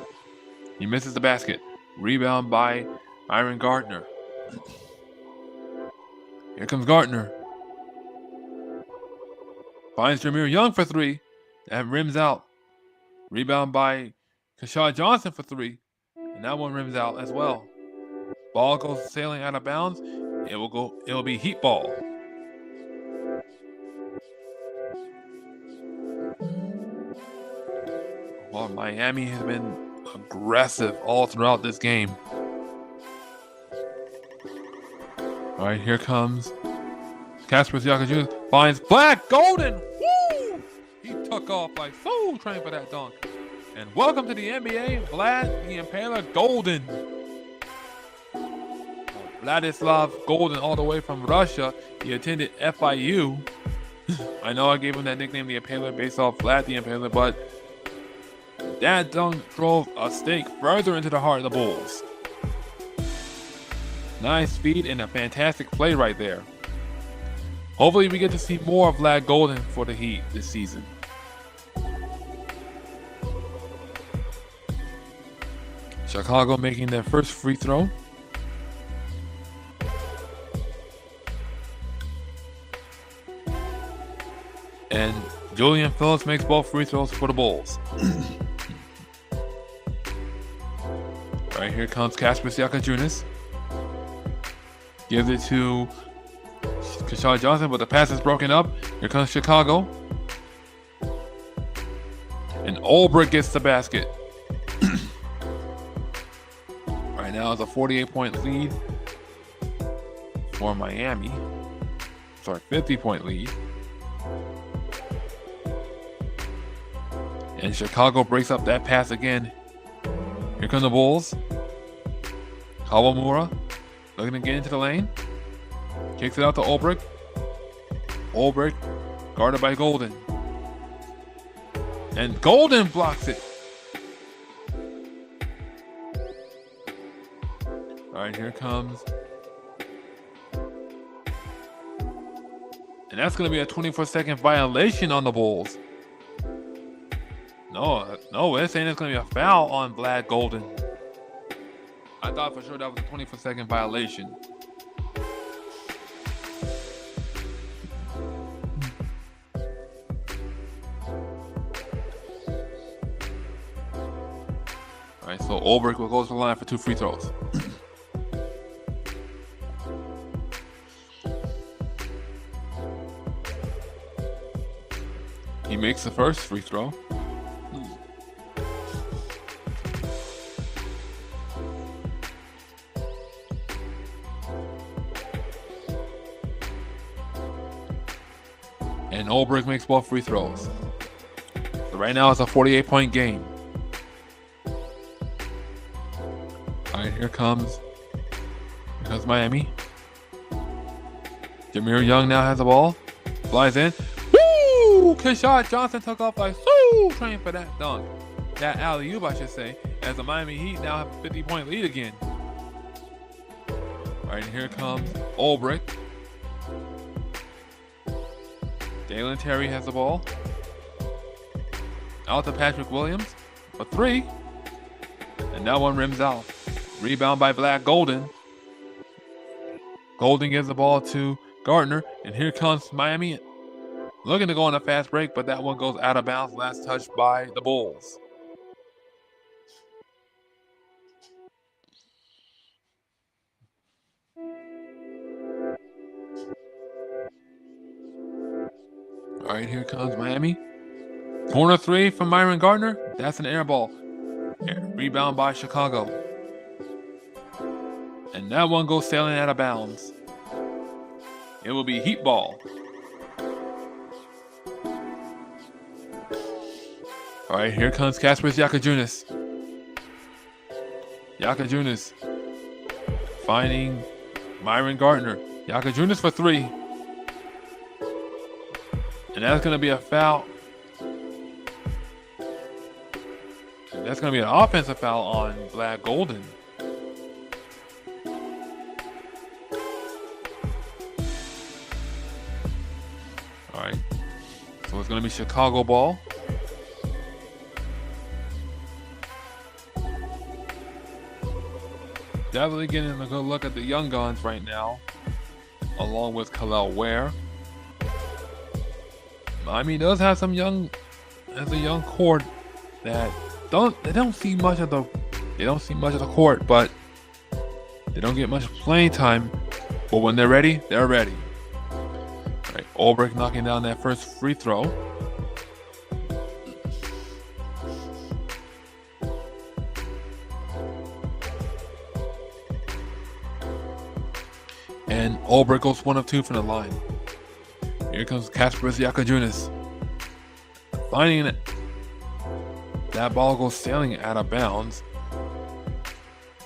He misses the basket. Rebound by Myron Gardner. Here comes Gardner. Finds Jameer Young for three. That rims out. Rebound by Keshad Johnson for three. And that one rims out as well. Ball goes sailing out of bounds. It will be Heat ball. Well, Miami has been aggressive all throughout this game. All right, here comes Casper Siaka Jr. Finds Black Golden. Woo! He took off like so trying for that dunk. And welcome to the NBA, Vlad the Impaler Golden. Vladislav Golden, all the way from Russia. He attended FIU. I know I gave him that nickname, the Impaler, based off Vlad the Impaler, but that dunk drove a stake further into the heart of the Bulls. Nice speed and a fantastic play right there. Hopefully we get to see more of Vlad Golden for the Heat this season. Chicago making their first free throw. And Julian Phillips makes both free throws for the Bulls. Right, here comes Casper Siaka-Junis. Gives it to Keshad Johnson, but the pass is broken up. Here comes Chicago. And Ulbrich gets the basket. Right now it's a 48-point lead for Miami. Sorry, 50-point lead. And Chicago breaks up that pass again. Here come the Bulls. Kawamura looking to get into the lane. Kicks it out to Ulbrich. Ulbrich guarded by Golden. And Golden blocks it. All right, here comes. And that's going to be a 24-second violation on the Bulls. No, it's saying it's going to be a foul on Vlad Golden. I thought for sure that was a 24-second violation. All right, so Ulbrich will go to the line for 2 free throws. He makes the first free throw. And Ulbrich makes both free throws. So right now it's a 48-point game. All right, here comes Miami. Jameer Young now has the ball. Flies in. Woo! Keshad Johnson took off like so trying for that dunk. That alley-oop, I should say, as the Miami Heat now have a 50-point lead again. All right, here comes Ulbrich. Dalen Terry has the ball. Out to Patrick Williams for 3. And that one rims out. Rebound by Vlad Golden. Golden gives the ball to Gardner. And here comes Miami. Looking to go on a fast break, but that one goes out of bounds. Last touch by the Bulls. All right, here comes Miami. Corner 3 from Myron Gardner. That's an air ball. Rebound by Chicago. And that one goes sailing out of bounds. It will be Heat ball. All right, here comes Casper Siaka-Junis. Siaka-Junis finding Myron Gardner. Siaka-Junis for 3. And that's going to be a foul. And that's going to be an offensive foul on Vlad Golden. Alright. So it's going to be Chicago ball. Definitely getting a good look at the young guns right now, along with Khalil Ware. Miami does have some young court that don't see much of the court, but they don't get much playing time. But when they're ready, they're ready. All right, Ulbrich knocking down that first free throw. And Ulbrich goes 1 of 2 from the line. Here comes Kasparas Jakujiūnas. Finding it. That ball goes sailing out of bounds.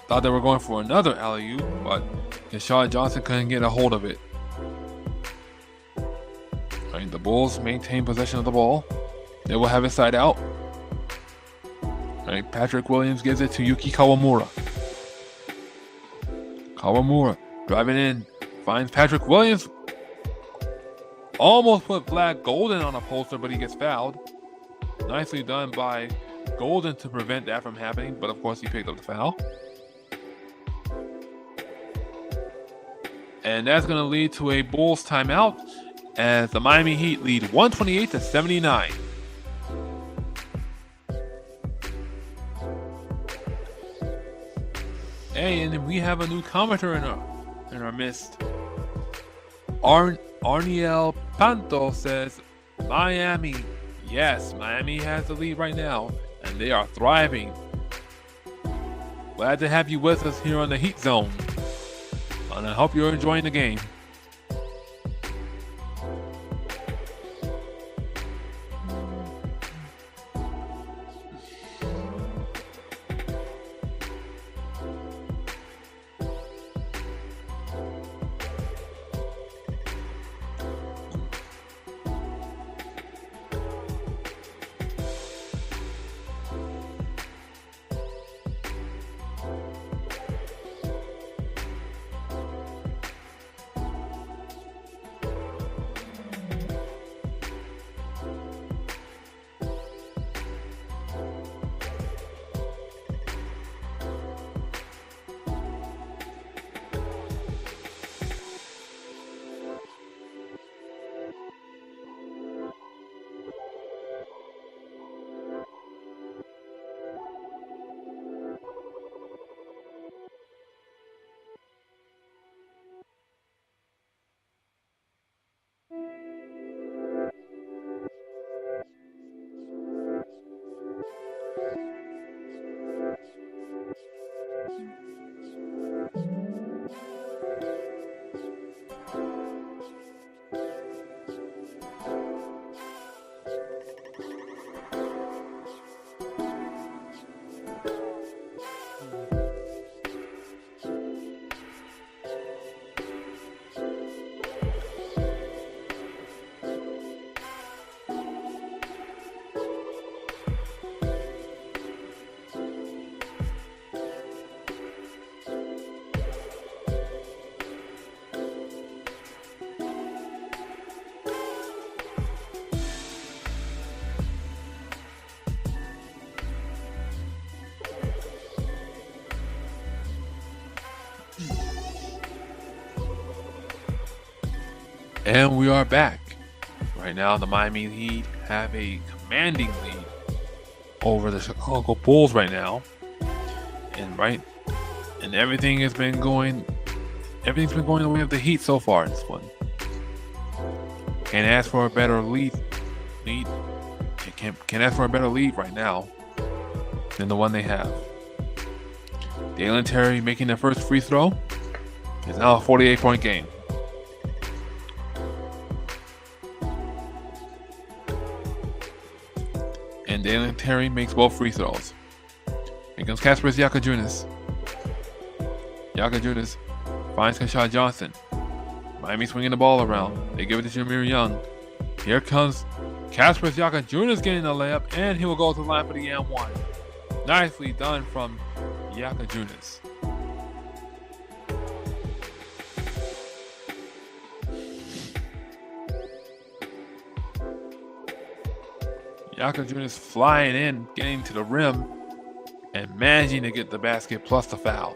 Thought they were going for another alley-oop, but Keshad Johnson couldn't get a hold of it. Right, the Bulls maintain possession of the ball. They will have it side out. Right, Patrick Williams gives it to Yuki Kawamura. Kawamura driving in, finds Patrick Williams. Almost put Vlad Golden on a poster, but he gets fouled. Nicely done by Golden to prevent that from happening, but of course he picked up the foul. And that's going to lead to a Bulls timeout as the Miami Heat lead 128-79. Hey, and we have a new commenter in our midst. Arniel Panto says, Miami. Yes, Miami has the lead right now, and they are thriving. Glad to have you with us here on the Heat Zone. And I hope you're enjoying the game. And we are back. Right now, the Miami Heat have a commanding lead over the Chicago Bulls right now. And everything's been going the way of the Heat so far in this one. Can't ask for a better lead. Can't ask for a better lead right now than the one they have. Dalen Terry making the first free throw. It's now a 48-point game. And Dalen Terry makes both free throws. Here comes Kasparas Jakujiūnas. Jakujiūnas finds Keshad Johnson. Miami swinging the ball around. They give it to Jameer Young. Here comes Kasparas Jakujiūnas getting the layup, and he will go to the line for the and one. Nicely done from Jakujiūnas. Yakajunas flying in, getting to the rim, and managing to get the basket plus the foul.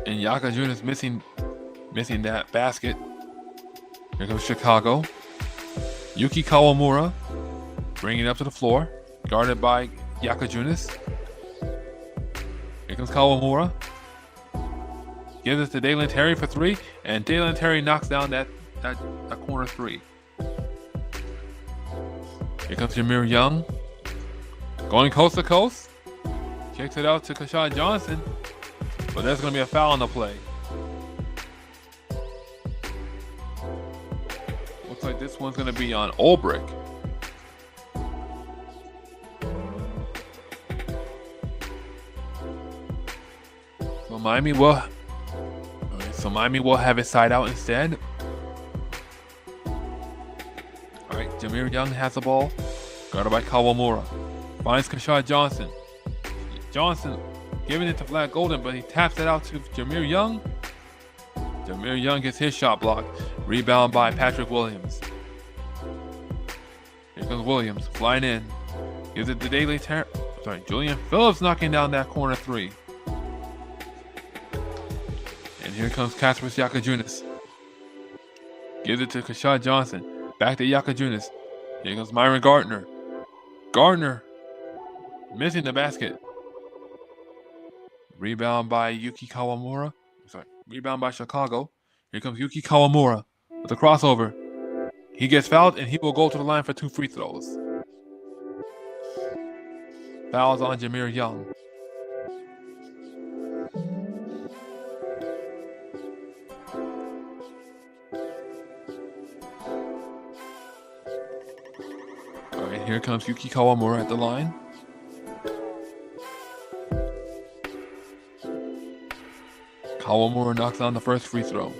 And Yakajunas missing that basket. Here comes Chicago. Yuki Kawamura bringing it up to the floor, guarded by Yakajunas. Here comes Kawamura. Gives it to Dalen Terry for three, and Dalen Terry knocks down that corner three. Here comes Jameer Young. Going coast to coast. Kicks it out to Kashad Johnson, but there's going to be a foul on the play. Looks like this one's going to be on Ulbrich. So Miami will have it side out instead. All right, Jameer Young has the ball, guarded by Kawamura. Finds Kashad Johnson. Johnson giving it to Vlad Golden, but he taps it out to Jameer Young. Jameer Young gets his shot blocked. Rebound by Patrick Williams. Here comes Williams, flying in. Gives it to Julian Phillips knocking down that corner three. And here comes Kasparas Yakajunas. Gives it to Kashad Johnson. Back to Yakajunas. Here comes Myron Gardner. Gardner missing the basket. Rebound by Yuki Kawamura. Rebound by Chicago. Here comes Yuki Kawamura with a crossover. He gets fouled and he will go to the line for 2 free throws. Fouls on Jameer Young. All right, here comes Yuki Kawamura at the line. Kawamura knocks down the first free throw.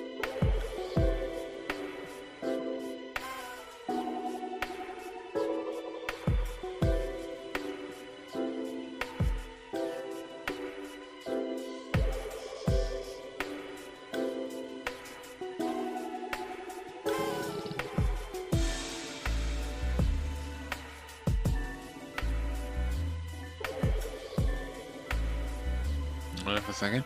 Wait for a second.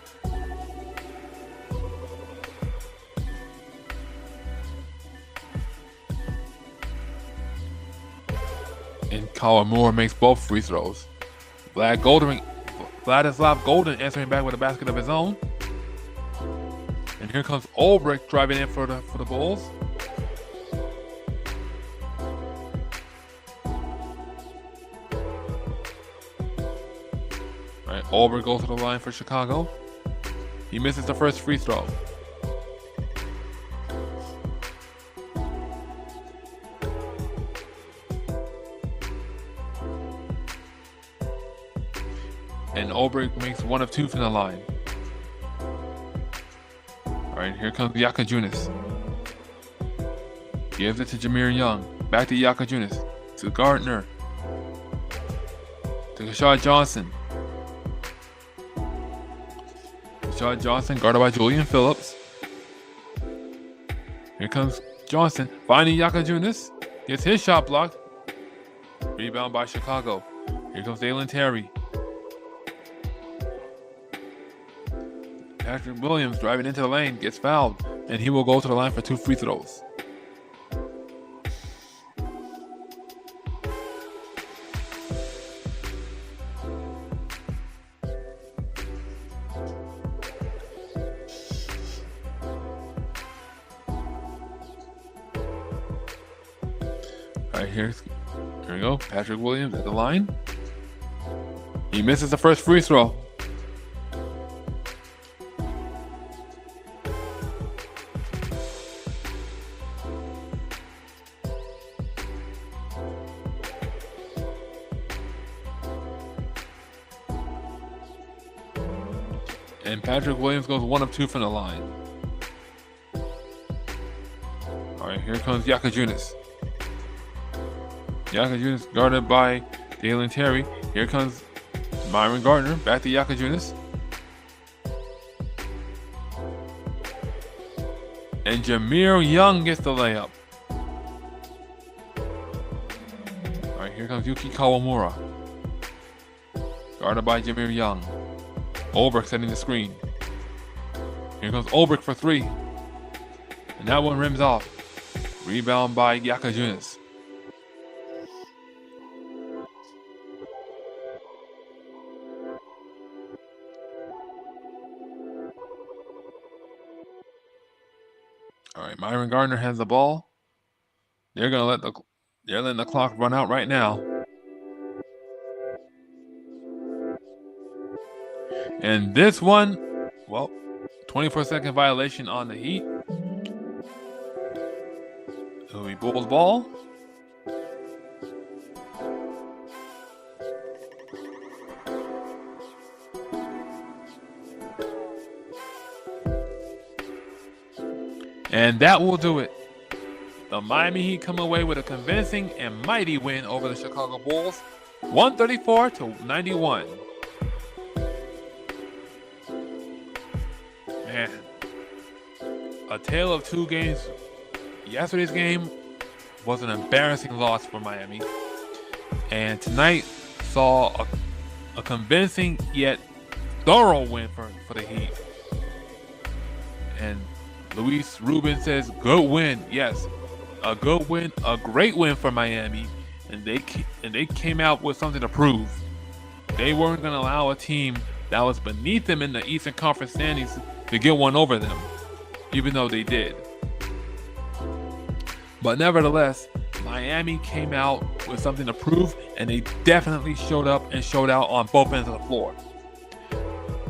And Kawamura makes both free throws. Vladislav Golden answering back with a basket of his own. And here comes Ulbrich driving in for the Bulls. All right, Ulbrich goes to the line for Chicago. He misses the first free throw. And Ulbrich makes 1 of 2 from the line. All right, here comes Yakajunas. Gives it to Jameer Young. Back to Yakajunas. To Gardner. To Kashad Johnson. Kashad Johnson guarded by Julian Phillips. Here comes Johnson. Finding Yakajunas. Gets his shot blocked. Rebound by Chicago. Here comes Dalen Terry. Patrick Williams driving into the lane, gets fouled, and he will go to the line for 2 free throws. All right, here we go. Patrick Williams at the line. He misses the first free throw. And Patrick Williams goes 1 of 2 from the line. All right, here comes Yakajunas. Yakajunas guarded by Dalen Terry. Here comes Myron Gardner. Back to Yakajunas. And Jameer Young gets the layup. Alright, here comes Yuki Kawamura. Guarded by Jameer Young. Ulbrich setting the screen. Here comes Ulbrich for three. And that one rims off. Rebound by Yakajunas. All right, Myron Gardner has the ball. They're letting the clock run out right now. And this one, well, 24-second violation on the Heat. It'll be Bulls ball. And that will do it. The Miami Heat come away with a convincing and mighty win over the Chicago Bulls, 134-91. Man, a tale of two games. Yesterday's game was an embarrassing loss for Miami, and tonight saw a convincing yet thorough win for the Heat. And Luis Rubin says, good win. Yes, a good win, a great win for Miami. And they came out with something to prove. They weren't going to allow a team that was beneath them in the Eastern Conference standings to get one over them, even though they did. But nevertheless, Miami came out with something to prove, and they definitely showed up and showed out on both ends of the floor.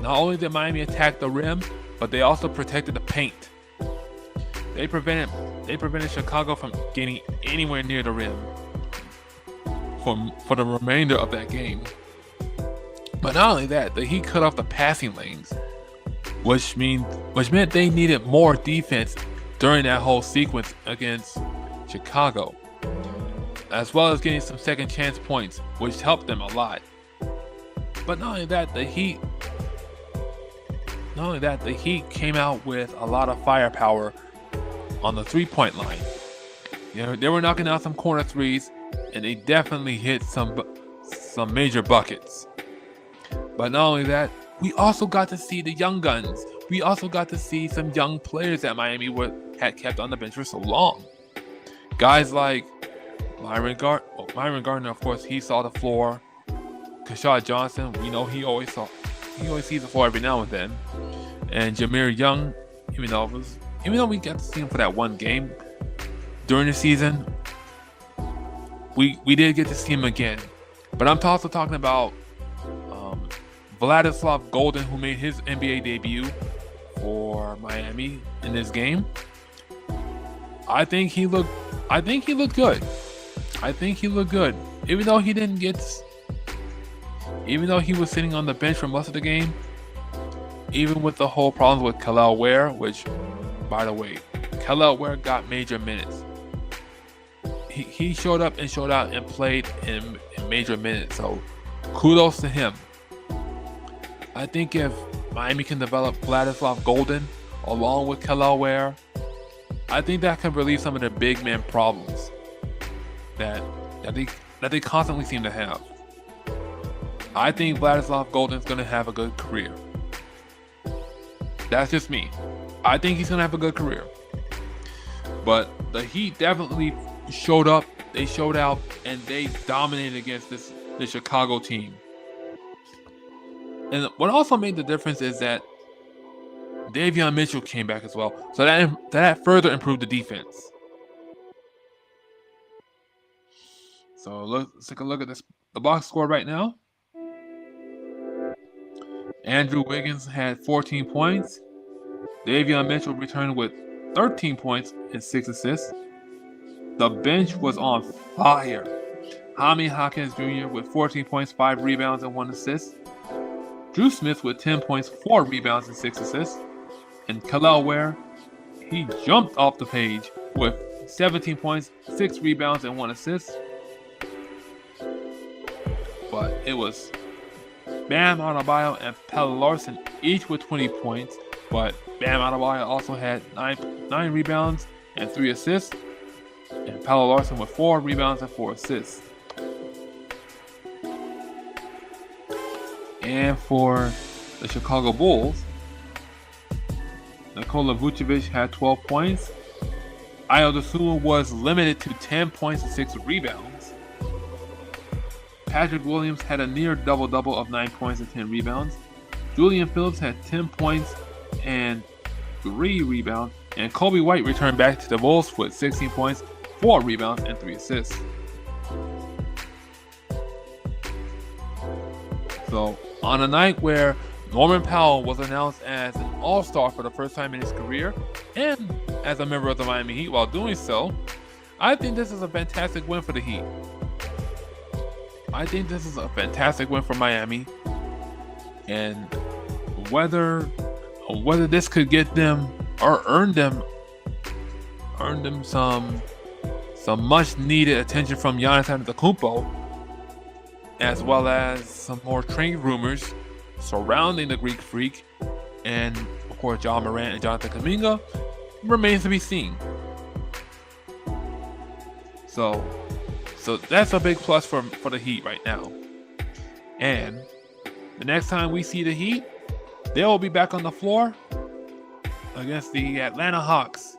Not only did Miami attack the rim, but they also protected the paint. They prevented Chicago from getting anywhere near the rim for the remainder of that game. But not only that, the Heat cut off the passing lanes, which meant they needed more defense during that whole sequence against Chicago, as well as getting some second chance points, which helped them a lot. But not only that, the Heat came out with a lot of firepower on the three-point line. You know, they were knocking out some corner threes, and they definitely hit some major buckets. But not only that, we also got to see the young guns. We also got to see some young players that Miami had kept on the bench for so long. Guys like Myron Gardner, of course, he saw the floor. Keshad Johnson, we know he always sees the floor every now and then. And Jameer Young, even though we got to see him for that one game during the season, we did get to see him again. But I'm also talking about Vladislav Golden, who made his NBA debut for Miami in this game. I think he looked good. Even though he was sitting on the bench for most of the game, even with the whole problems with Kel'el Ware, which, by the way, Kel'el Ware got major minutes. He showed up and showed out and played in major minutes, so kudos to him. I think if Miami can develop Vladislav Golden along with Kel'el Ware, I think that can relieve some of the big man problems that they constantly seem to have. I think Vladislav Golden's going to have a good career. That's just me. I think he's going to have a good career. But the Heat definitely showed up, they showed out, and they dominated against the Chicago team. And what also made the difference is that Davion Mitchell came back as well. So that further improved the defense. So let's take a look at the box score right now. Andrew Wiggins had 14 points. Davion Mitchell returned with 13 points and 6 assists. The bench was on fire. Jaime Hawkins Jr. with 14 points, 5 rebounds, and 1 assist. Drew Smith with 10 points, 4 rebounds, and 6 assists. And Kel'el Ware, he jumped off the page with 17 points, 6 rebounds, and 1 assist. But it was Bam Adebayo and Pelle Larsson, each with 20 points, But Bam Adebayo also had nine rebounds and 3 assists, and Paolo Larson with 4 rebounds and 4 assists. And for the Chicago Bulls, Nikola Vucevic had 12 points. Ayo Dosunmu was limited to 10 points and 6 rebounds. Patrick Williams had a near double-double of 9 points and 10 rebounds. Julian Phillips had 10 points and 3 rebounds. And Kobe White returned back to the Bulls with 16 points, 4 rebounds, and 3 assists. So, on a night where Norman Powell was announced as an All-Star for the first time in his career, and as a member of the Miami Heat while doing so, I think this is a fantastic win for the Heat. I think this is a fantastic win for Miami, and whether this could get them or earn them some much needed attention from Giannis Antetokounmpo, as well as some more trade rumors surrounding the Greek Freak, and of course Ja Morant and Jonathan Kuminga, remains to be seen. So that's a big plus for the Heat right now. And the next time we see the Heat, they will be back on the floor against the Atlanta Hawks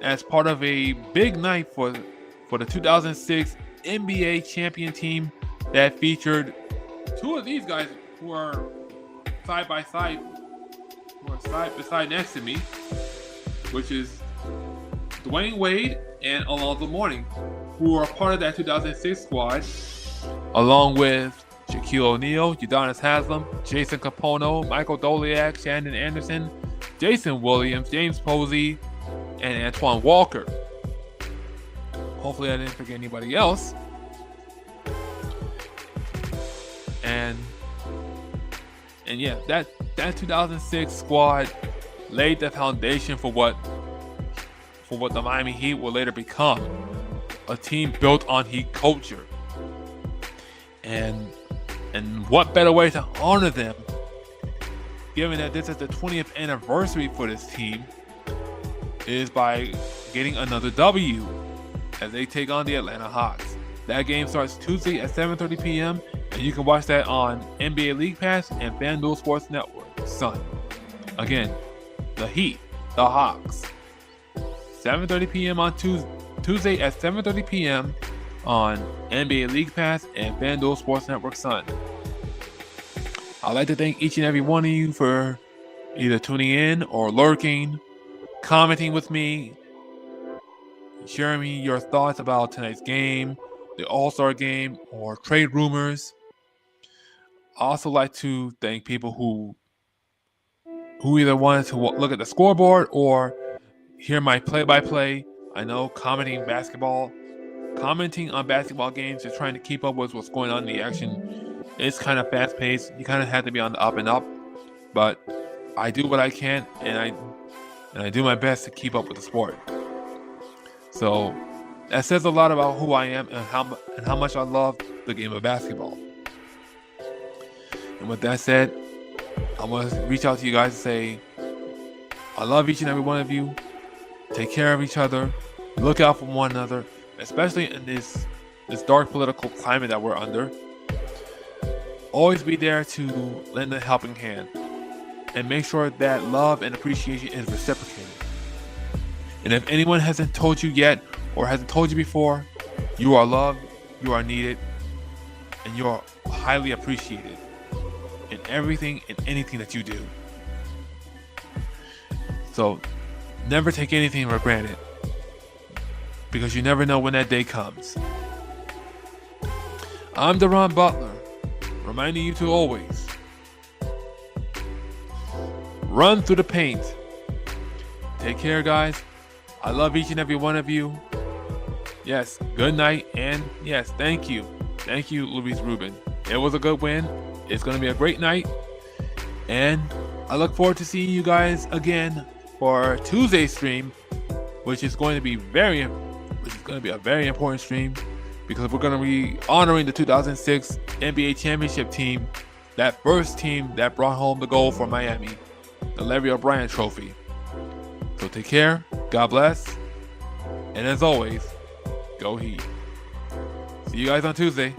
as part of a big night for the 2006 NBA champion team that featured 2 of these guys who are side by side next to me, which is Dwayne Wade and Alonzo Mourning, who are part of that 2006 squad, along with Shaquille O'Neal, Udonis Haslem, Jason Kapono, Michael Doliak, Shannon Anderson, Jason Williams, James Posey, and Antoine Walker. Hopefully I didn't forget anybody else. And yeah, that 2006 squad laid the foundation for what the Miami Heat will later become, a team built on Heat culture. And what better way to honor them, given that this is the 20th anniversary for this team, is by getting another W as they take on the Atlanta Hawks. That game starts Tuesday at 7:30 p.m. and you can watch that on NBA League Pass and FanDuel Sports Network Sun. Again, the Heat, the Hawks. 7:30 p.m. on Tuesday at 7:30 p.m. on NBA League Pass and FanDuel Sports Network Sun. I'd like to thank each and every one of you for either tuning in or lurking, commenting with me, sharing me your thoughts about tonight's game, the All-Star game, or trade rumors. I also like to thank people who either wanted to look at the scoreboard or hear my play-by-play. I know commenting on basketball games, just trying to keep up with what's going on in the action. It's kind of fast-paced. You kind of have to be on the up and up, but I do what I can, and I do my best to keep up with the sport. So that says a lot about who I am and how much I love the game of basketball. And with that said, I want to reach out to you guys and say, I love each and every one of you. Take care of each other. Look out for one another, especially in this dark political climate that we're under. Always be there to lend a helping hand, and make sure that love and appreciation is reciprocated. And if anyone hasn't told you yet or hasn't told you before, you are loved, you are needed, and you are highly appreciated in everything and anything that you do. So never take anything for granted, because you never know when that day comes. I'm Deron Butler, reminding you to always run through the paint. Take care, guys. I love each and every one of you. Yes, good night, and yes, thank you. Thank you, Luis Rubin. It was a good win. It's going to be a great night, and I look forward to seeing you guys again for Tuesday's stream, which is going to be a very important stream, because we're going to be honoring the 2006 NBA championship team, that first team that brought home the gold for Miami, the Larry O'Brien Trophy. So take care, God bless, and as always, go Heat. See you guys on Tuesday.